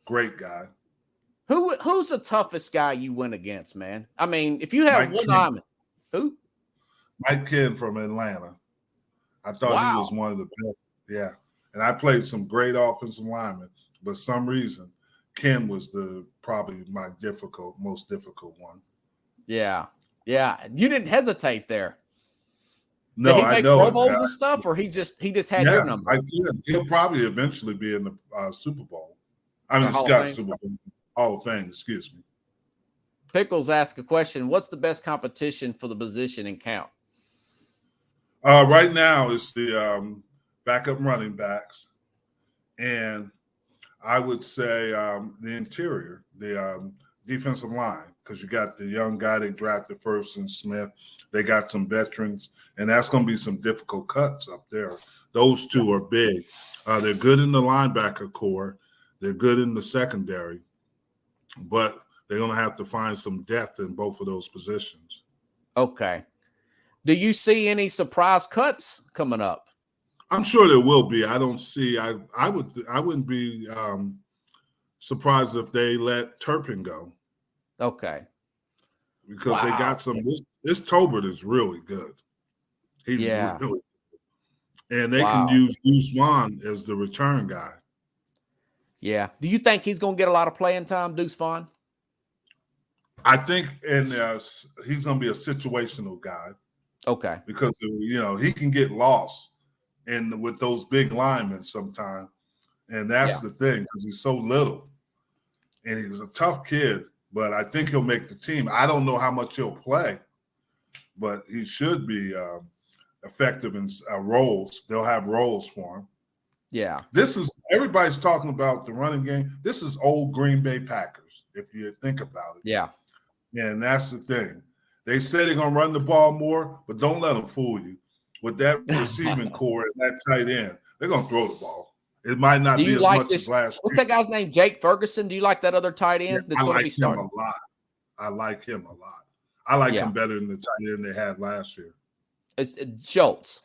Great guy. Who's the toughest guy you went against, man? I mean, if you have Mike one Ken. lineman, who? Mike Ken from Atlanta. I thought he was one of the best. Yeah. And I played some great offensive linemen, but some reason Ken was probably my most difficult one. Yeah. Yeah. You didn't hesitate there. No, Did he I make know Pro it, Bowls man. and stuff, or he just had your number? He'll probably eventually be in the Super Bowl. I mean, Hall of Scott Fame? Super Bowl, Hall of Fame. Excuse me. Pickles asked a question. What's the best competition for the position and count? Right now, it's the backup running backs, and I would say the interior, the defensive line, because you got the young guy they drafted first in Smith. They got some veterans, and that's going to be some difficult cuts up there. Those two are big. They're good in the linebacker core. They're good in the secondary, but they're going to have to find some depth in both of those positions. Okay. Do you see any surprise cuts coming up? I'm sure there will be. I don't see. I wouldn't be surprised if they let Turpin go. Okay. Because they got some. This Tolbert is really good. He's really good. And they can use Guzman as the return guy. Yeah. Do you think he's going to get a lot of playing time, Deuce Vaughn? I think he's going to be a situational guy. Okay. Because, he can get lost with those big linemen sometimes. And that's the thing, because he's so little. And he's a tough kid, but I think he'll make the team. I don't know how much he'll play, but he should be effective in roles. They'll have roles for him. Yeah. Everybody's talking about the running game. This is old Green Bay Packers, if you think about it. Yeah. And that's the thing. They say they're going to run the ball more, but don't let them fool you. With that receiving core and that tight end, they're going to throw the ball. It might not be as much as last year. What's that guy's name? Jake Ferguson? Do you like that other tight end that's going to be starting? I like him a lot. I like him better than the tight end they had last year. It's Schultz.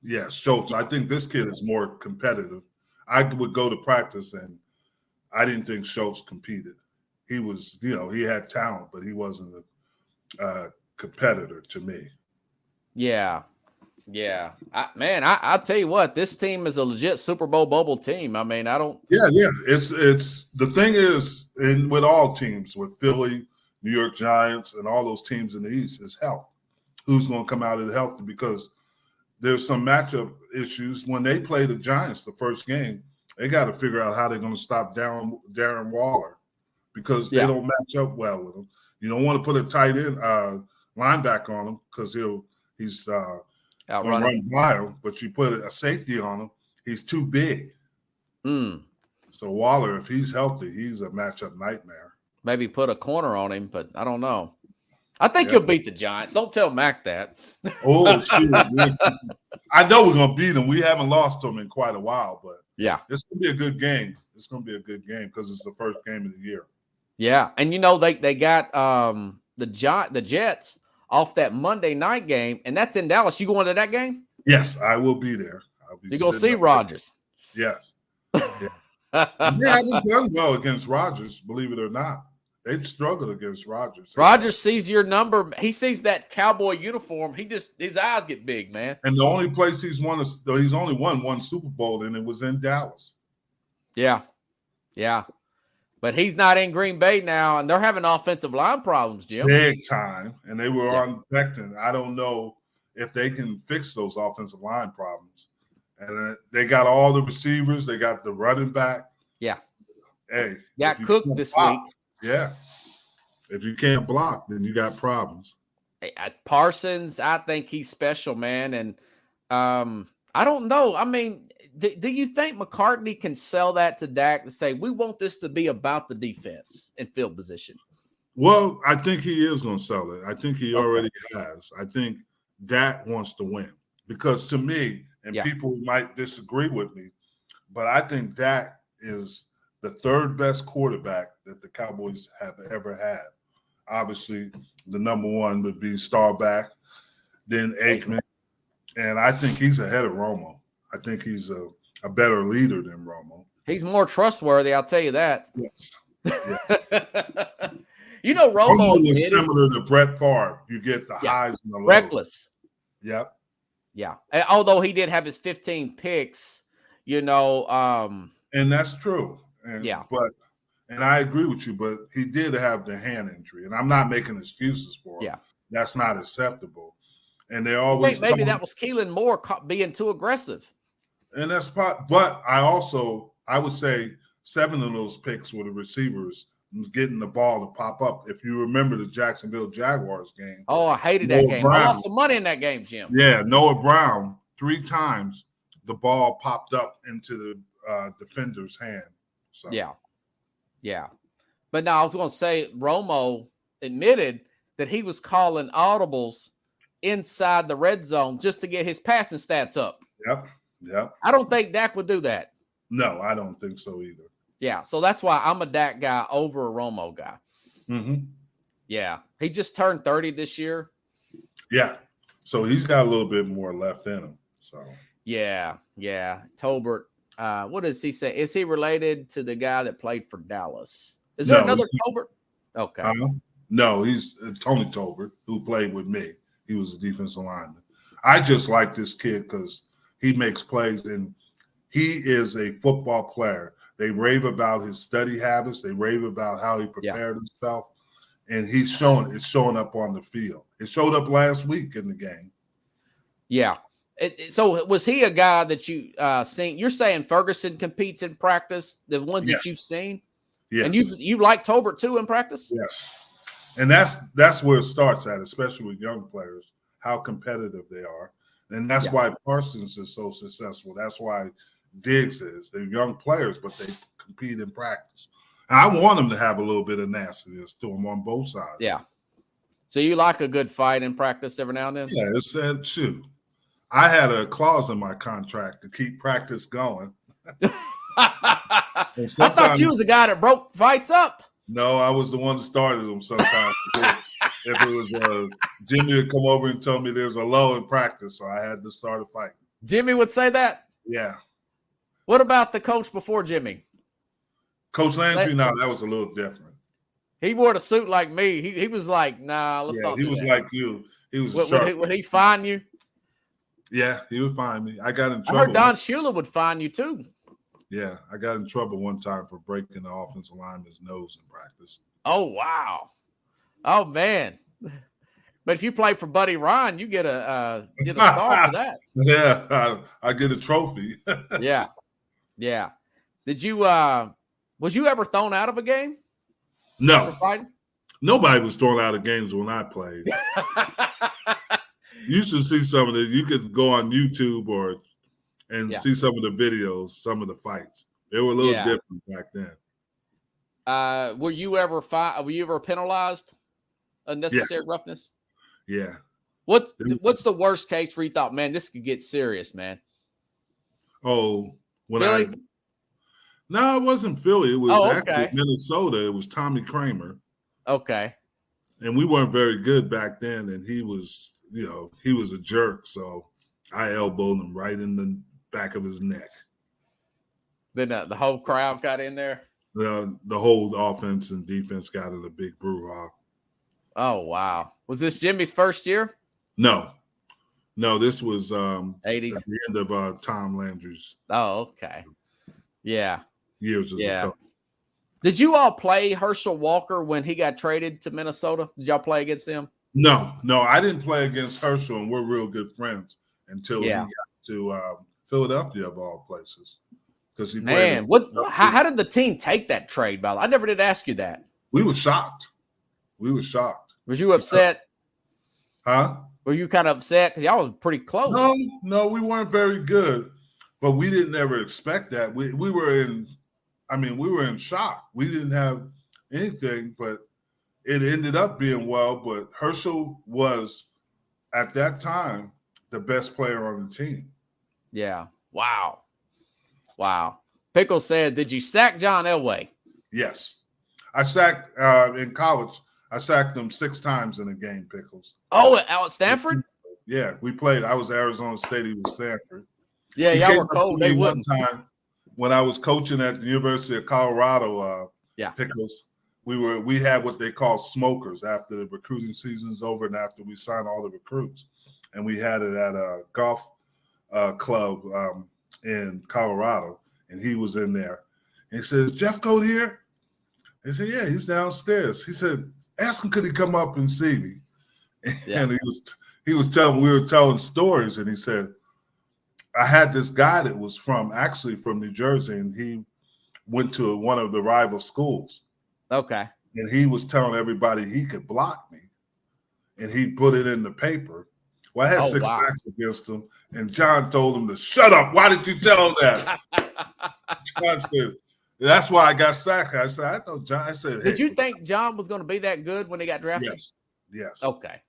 Yeah, Schultz. I think this kid is more competitive. I would go to practice, and I didn't think Schultz competed. He was, he had talent, but he wasn't a competitor to me. Yeah. Yeah. I'll tell you what, this team is a legit Super Bowl bubble team. I mean, I don't. Yeah. It's the thing is, and with all teams, with Philly, New York Giants, and all those teams in the East, is health. Who's going to come out of the healthy? Because there's some matchup issues. When they play the Giants the first game, they got to figure out how they're going to stop Darren Waller, because they don't match up well with him. You don't want to put a tight end linebacker on him because he's going to run by him, but you put a safety on him, he's too big. So Waller, if he's healthy, he's a matchup nightmare. Maybe put a corner on him, but I don't know. I think you'll beat the Giants. Don't tell Mac that. Oh, shoot. I know we're going to beat them. We haven't lost them in quite a while, but it's going to be a good game. It's going to be a good game because it's the first game of the year. Yeah. And, they got the Jets off that Monday night game, and that's in Dallas. You going to that game? Yes, I will be there. You're going to see Rodgers. Yes. Yeah. They haven't done well against Rodgers, believe it or not. They've struggled against Rodgers. Rodgers sees your number. He sees that cowboy uniform. His eyes get big, man. And the only place he's only won one Super Bowl, and it was in Dallas. Yeah. Yeah. But he's not in Green Bay now, and they're having offensive line problems, Jim. Big time. And they were on Becton. I don't know if they can fix those offensive line problems. And they got all the receivers. They got the running back. Yeah. Hey. Got cooked this week. Yeah. If you can't block, then you got problems. Parsons, I think he's special, man. And I don't know. I mean, do you think McCartney can sell that to Dak to say, we want this to be about the defense and field position? Well, I think he is going to sell it. I think he already has. I think Dak wants to win because, to me, And Yeah. people might disagree with me, but I think Dak is the third best quarterback that the Cowboys have ever had. Obviously, the number one would be Starback, then Aikman, and I think he's ahead of Romo. I think he's a better leader than Romo. He's more trustworthy, I'll tell you that. Yes. You know, Romo is admitted, similar to Brett Favre. You get the highs and the lows. reckless. Yep. Yeah. And although he did have his 15 picks, you know, and that's true. And, yeah. And I agree with you, but he did have the hand injury, and I'm not making excuses for him. Yeah. That's not acceptable. And they always maybe that was Keelan Moore being too aggressive. And that's part, but I would say 7 of those picks were the receivers getting the ball to pop up. If you remember the Jacksonville Jaguars game. Oh, I hated that game. Brown, I lost some money in that game, Jim. Yeah, Noah Brown, 3 times the ball popped up into the defender's hand. So. Yeah. But now I was going to say Romo admitted that he was calling audibles inside the red zone just to get his passing stats up. Yep. I don't think Dak would do that. No, I don't think so either. Yeah, so that's why I'm a Dak guy over a Romo guy. Mm-hmm. Yeah, he just turned 30 this year. Yeah, so he's got a little bit more left in him. So yeah. Tolbert, what does he say? Is he related to the guy that played for Dallas? Is there another Tolbert? Okay. No, he's Tony Tolbert, who played with me. He was a defensive lineman. I just like this kid because he makes plays, and he is a football player. They rave about his study habits. They rave about how he prepared himself, and it's showing up on the field. It showed up last week in the game. Yeah. So was he a guy that you seen? You're saying Ferguson competes in practice, the ones that you've seen? Yes. And you like Tolbert too in practice? Yes. And that's where it starts at, especially with young players, how competitive they are. And that's why Parsons is so successful. That's why Diggs is. They're young players, but they compete in practice. And I want them to have a little bit of nastiness to them on both sides. Yeah. So you like a good fight in practice every now and then? Yeah, it's shoot. I had a clause in my contract to keep practice going. I thought you was the guy that broke fights up. No, I was the one that started them sometimes. If it was Jimmy would come over and tell me there's a low in practice, so I had to start a fight. Jimmy would say that? Yeah. What about the coach before Jimmy? Coach Landry, no, that was a little different. He wore the suit like me. He was like, nah, let's not do that. He was like you. He was would he fine you? Yeah, he would fine me. I got in trouble. I heard Don Shula would fine you too. Yeah, I got in trouble one time for breaking the offensive lineman's nose in practice. Oh, wow. Oh, man. But if you play for Buddy Ryan, you get a star for that. Yeah, I get a trophy. Yeah. Did you was you ever thrown out of a game? No. Nobody was thrown out of games when I played. You should see some of it. You could go on YouTube and see some of the videos, some of the fights. They were a little different back then. Were you ever penalized? Unnecessary roughness? Yeah. What's the worst case where you thought, man, this could get serious, man? Oh, Philly? No, it wasn't Philly. It was actually Minnesota. It was Tommy Kramer. Okay. And we weren't very good back then, and he was a jerk. So I elbowed him right in the back of his neck. Then the whole crowd got in there? The whole offense and defense got in a big brouhaha. Oh, wow. Was this Jimmy's first year? No, this was 80s at the end of Tom Landry's. Oh, okay. Yeah. Years as a coach. Did you all play Herschel Walker when he got traded to Minnesota? Did y'all play against him? No, I didn't play against Herschel, and we're real good friends until he got to Philadelphia, of all places. Because he played. How did the team take that trade, by the way? I never did ask you that. We were shocked. Was you upset? Huh? Were you kind of upset because y'all was pretty close? No, we weren't very good, but we didn't ever expect that. We were in shock. We didn't have anything, but it ended up being well. But Herschel was at that time the best player on the team. Yeah. Wow. Wow. Pickle said, "Did you sack John Elway?" Yes. I sacked in college. I sacked him 6 times in a game, Pickles. Oh, out at Stanford? Yeah, we played. I was Arizona State. He was Stanford. Yeah, He y'all came were up to cold. me They one wouldn't. time when I was coaching at the University of Colorado. Yeah. Pickles. We had what they call smokers after the recruiting season's over and after we signed all the recruits, and we had it at a golf club in Colorado, and he was in there. And he said, "Jeff Goat here?" I said, "Yeah, he's downstairs." He said, "Ask him could he come up and see me." Yeah. And we were telling stories, and he said, "I had this guy that was actually from New Jersey, and he went to one of the rival schools. Okay. And he was telling everybody he could block me, and he put it in the paper. Well, I had 6 sacks against him, and John told him to shut up. Why did you tell him that?" John said, "That's why I got sacked." I said, "I know, John." I said, "Hey, Did you think John was going to be that good when he got drafted? Yes. Okay.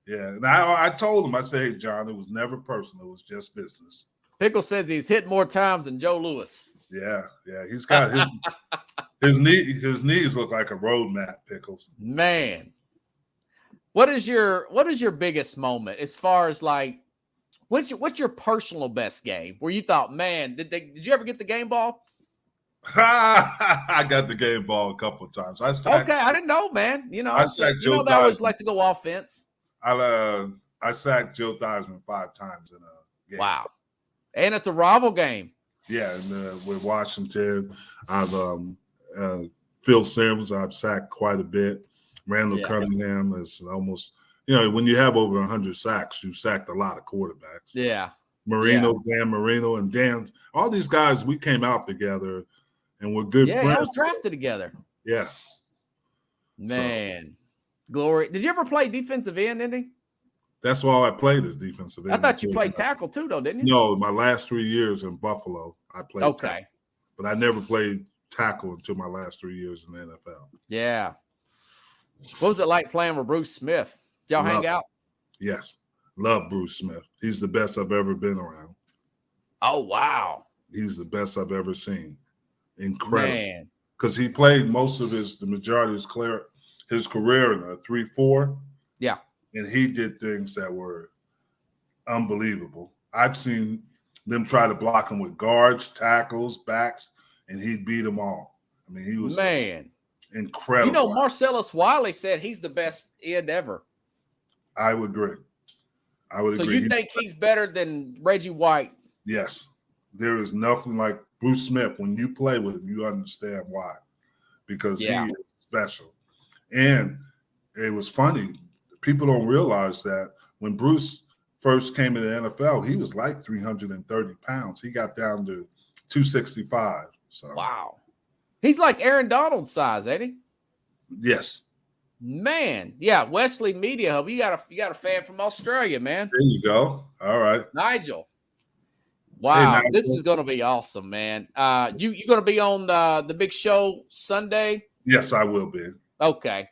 Yeah, and I told him, I said, "Hey, John, it was never personal. It was just business." Pickle says he's hit more times than Joe Louis. Yeah. He's got his knees look like a road map, Pickles. Man, what is your biggest moment as far as like what's your personal best game where you thought, man, did you ever get the game ball? I got the game ball a couple of times. I didn't know, man. You know, I sacked you know Joe they always Theismann. like to go offense. I sacked Joe Theismann 5 times in a game. Wow, and it's a rival game. Yeah, and with Washington, I've Phil Simms, I've sacked quite a bit. Randall Cunningham is almost, when you have over 100 sacks, you've sacked a lot of quarterbacks. Yeah. Marino, Dan Marino, and Dan, all these guys, we came out together and we're good friends. Yeah, I was drafted together. Yeah. Man. Glory. Did you ever play defensive end, Indy? That's why I played as defensive end. I thought you played tackle too, though, didn't you? No, my last 3 years in Buffalo, I played tackle. But I never played tackle until my last 3 years in the NFL. Yeah. What was it like playing with Bruce Smith? Did y'all hang out? Yes. Love Bruce Smith. He's the best I've ever been around. Oh, wow. He's the best I've ever seen. Incredible. Man. Because he played the majority of his career in a 3-4. Yeah. And he did things that were unbelievable. I've seen them try to block him with guards, tackles, backs, and he'd beat them all. I mean, he was incredible. You know, Marcellus Wiley said he's the best end ever. I would agree. So you think he's better than Reggie White? Yes. There is nothing like Bruce Smith. When you play with him, you understand why. Because he is special. And it was funny. People don't realize that when Bruce first came in the NFL, he was like 330 pounds. He got down to 265. So wow. He's like Aaron Donald's size, ain't he? Yes. Man. Yeah, Wesley Media Hub. You got a fan from Australia, man. There you go. All right. Nigel. Wow, this is going to be awesome, man. You going to be on the big show Sunday? Yes, I will be. Okay.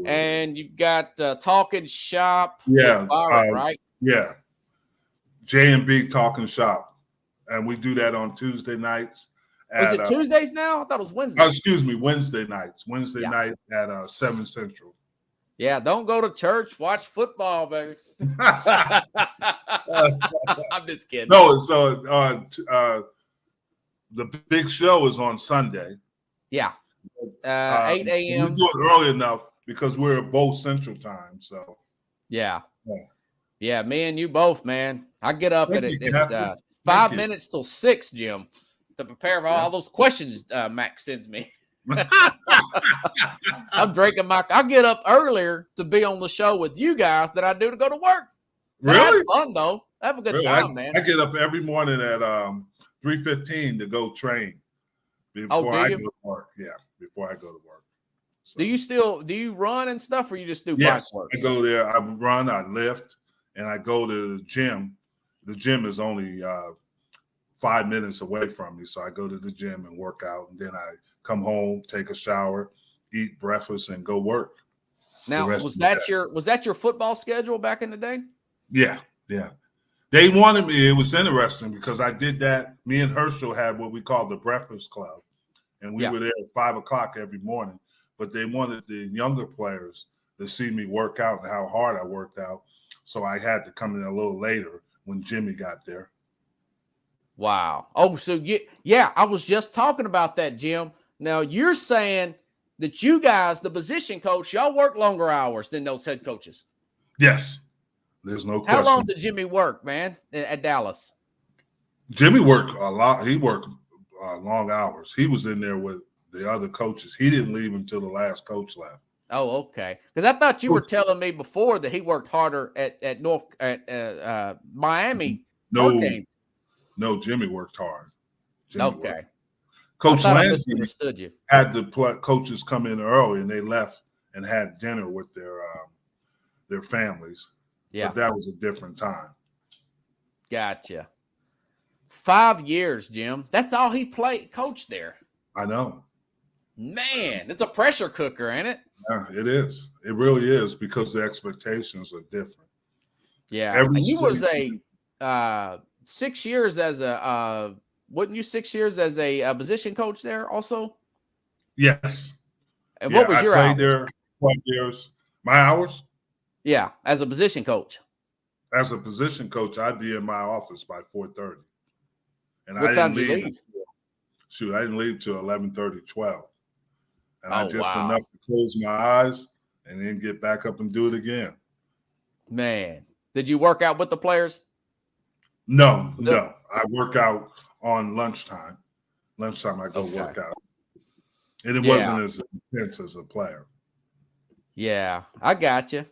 And you've got Talking Shop. Yeah. Right? Yeah. J&B Talking Shop. And we do that on Tuesday nights. Is it Tuesdays now? I thought it was Wednesday. Excuse me, Wednesday nights. Wednesday night at 7 Central. Yeah, don't go to church. Watch football, baby. I'm just kidding. No, so the big show is on Sunday. Yeah. 8 a.m. We do it early enough because we're both Central Time. So yeah, me and you both, man. I get up at 5 minutes till 6, Jim, to prepare for all those questions Mac sends me. I'm drinking I'll get up earlier to be on the show with you guys than I do to go to work. But really? Have fun though. Have a good time, man. I get up every morning at 3:15 to go train before I go to work. Yeah, before I go to work. So. Do you run and stuff, or you just do bike work? I go there. I run, I lift, and I go to the gym. The gym is only 5 minutes away from me, so I go to the gym and work out, and then I come home, take a shower, eat breakfast, and go work. Now, was that your football schedule back in the day? Yeah. They wanted me. It was interesting because I did that. Me and Herschel had what we call the Breakfast Club, and we were there at 5 o'clock every morning. But they wanted the younger players to see me work out and how hard I worked out. So I had to come in a little later when Jimmy got there. Wow. Oh, so yeah, I was just talking about that, Jim. Now you're saying that you guys, the position coach, y'all work longer hours than those head coaches. Yes. There's no question. How long did Jimmy work, man, at Dallas? Jimmy worked a lot. He worked long hours. He was in there with the other coaches. He didn't leave until the last coach left. Oh, okay. Because I thought you were telling me before that he worked harder at Miami. No, Jimmy worked hard. Jimmy worked. Coach Lansley understood you. Had the coaches come in early, and they left and had dinner with their families. Yeah, but that was a different time. Gotcha. 5 years, Jim. That's all he coached there. I know. Man, it's a pressure cooker, ain't it? Yeah, it is. It really is because the expectations are different. Yeah, and you was 6 years as a wasn't you 6 years as a position coach there also? Yes. And what was your I hours? played there 12 years. My hours? Yeah, as a position coach. As a position coach, I'd be in my office by 4:30. And what time did you leave? Shoot, I didn't leave till 11:30, 12. And I just wow. enough to close my eyes and then get back up and do it again. Man, did you work out with the players? No. I work out on lunchtime. Lunchtime, I go work out. And it wasn't as intense as a player. Yeah, I got you.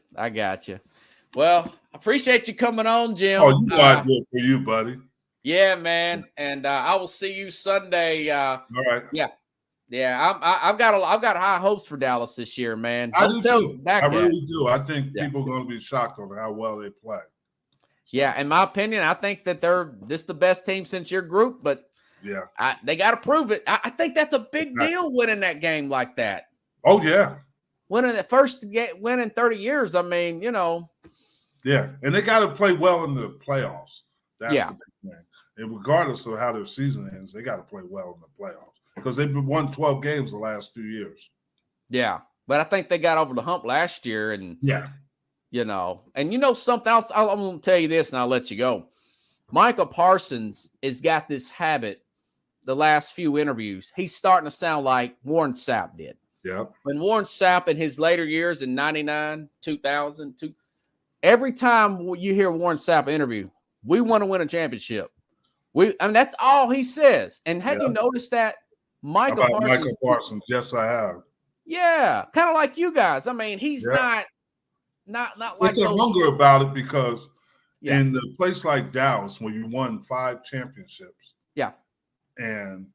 Well, I appreciate you coming on, Jim. Oh, you know I do it for you, buddy. Yeah, man. And I will see you Sunday. All right. Yeah. I've got high hopes for Dallas this year, man. I do too. I really do. I think people are going to be shocked on how well they play. Yeah, in my opinion, I think that this is the best team since your group, but they got to prove it. I think that's a big deal winning that game like that. Oh, yeah. Winning the first win in 30 years. I mean, Yeah, and they got to play well in the playoffs. That's the big thing. And regardless of how their season ends, they got to play well in the playoffs because they've won 12 games the last 2 years. Yeah, but I think they got over the hump last year, and and something else. I'm going to tell you this, and I'll let you go. Micah Parsons has got this habit. The last few interviews, he's starting to sound like Warren Sapp did. Yeah. When Warren Sapp in his later years in 99, 2000, every time you hear Warren Sapp interview, we want to win a championship. That's all he says. And have you noticed that Micah Parsons? Yes, I have. Yeah, kind of like you guys. I mean, he's not like there's a hunger about it because in a place like Dallas, when you won 5 championships, and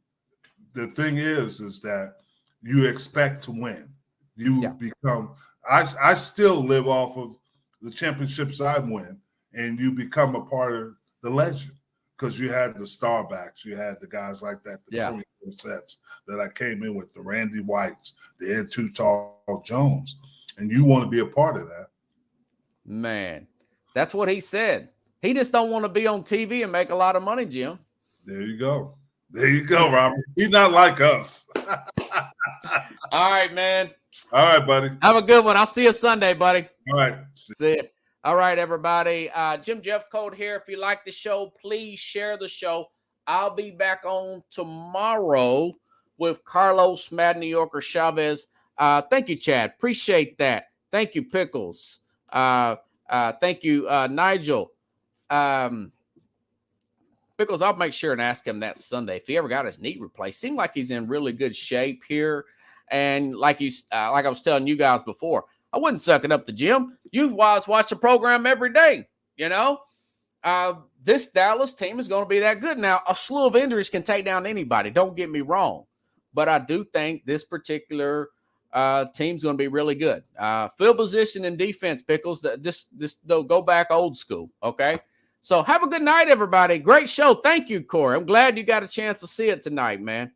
the thing is that you expect to win. You become. I still live off of the championships I win, and you become a part of the legend because you had the Starbacks, you had the guys like that, the 24 sets that I came in with, the Randy Whites, the Ed Too Tall Jones, and you want to be a part of that. Man, that's what he said. He just don't want to be on TV and make a lot of money, Jim. There you go. There you go, Robert. He's not like us. All right, man. All right, buddy. Have a good one. I'll see you Sunday, buddy. All right. See you. All right, everybody. Jim Jeffcoat here. If you like the show, please share the show. I'll be back on tomorrow with Carlos Madden New Yorker Chavez. Thank you, Chad. Appreciate that. Thank you, Pickles. Thank you, Nigel. Pickles, I'll make sure and ask him that Sunday if he ever got his knee replaced. Seemed like he's in really good shape here. And like I was telling you guys before, I wouldn't suck it up to Jim. You guys watch the program every day, This Dallas team is going to be that good. Now, a slew of injuries can take down anybody. Don't get me wrong. But I do think this particular team's going to be really good. Field position and defense, Pickles, just they'll go back old school, okay? So have a good night, everybody. Great show. Thank you, Corey. I'm glad you got a chance to see it tonight, man.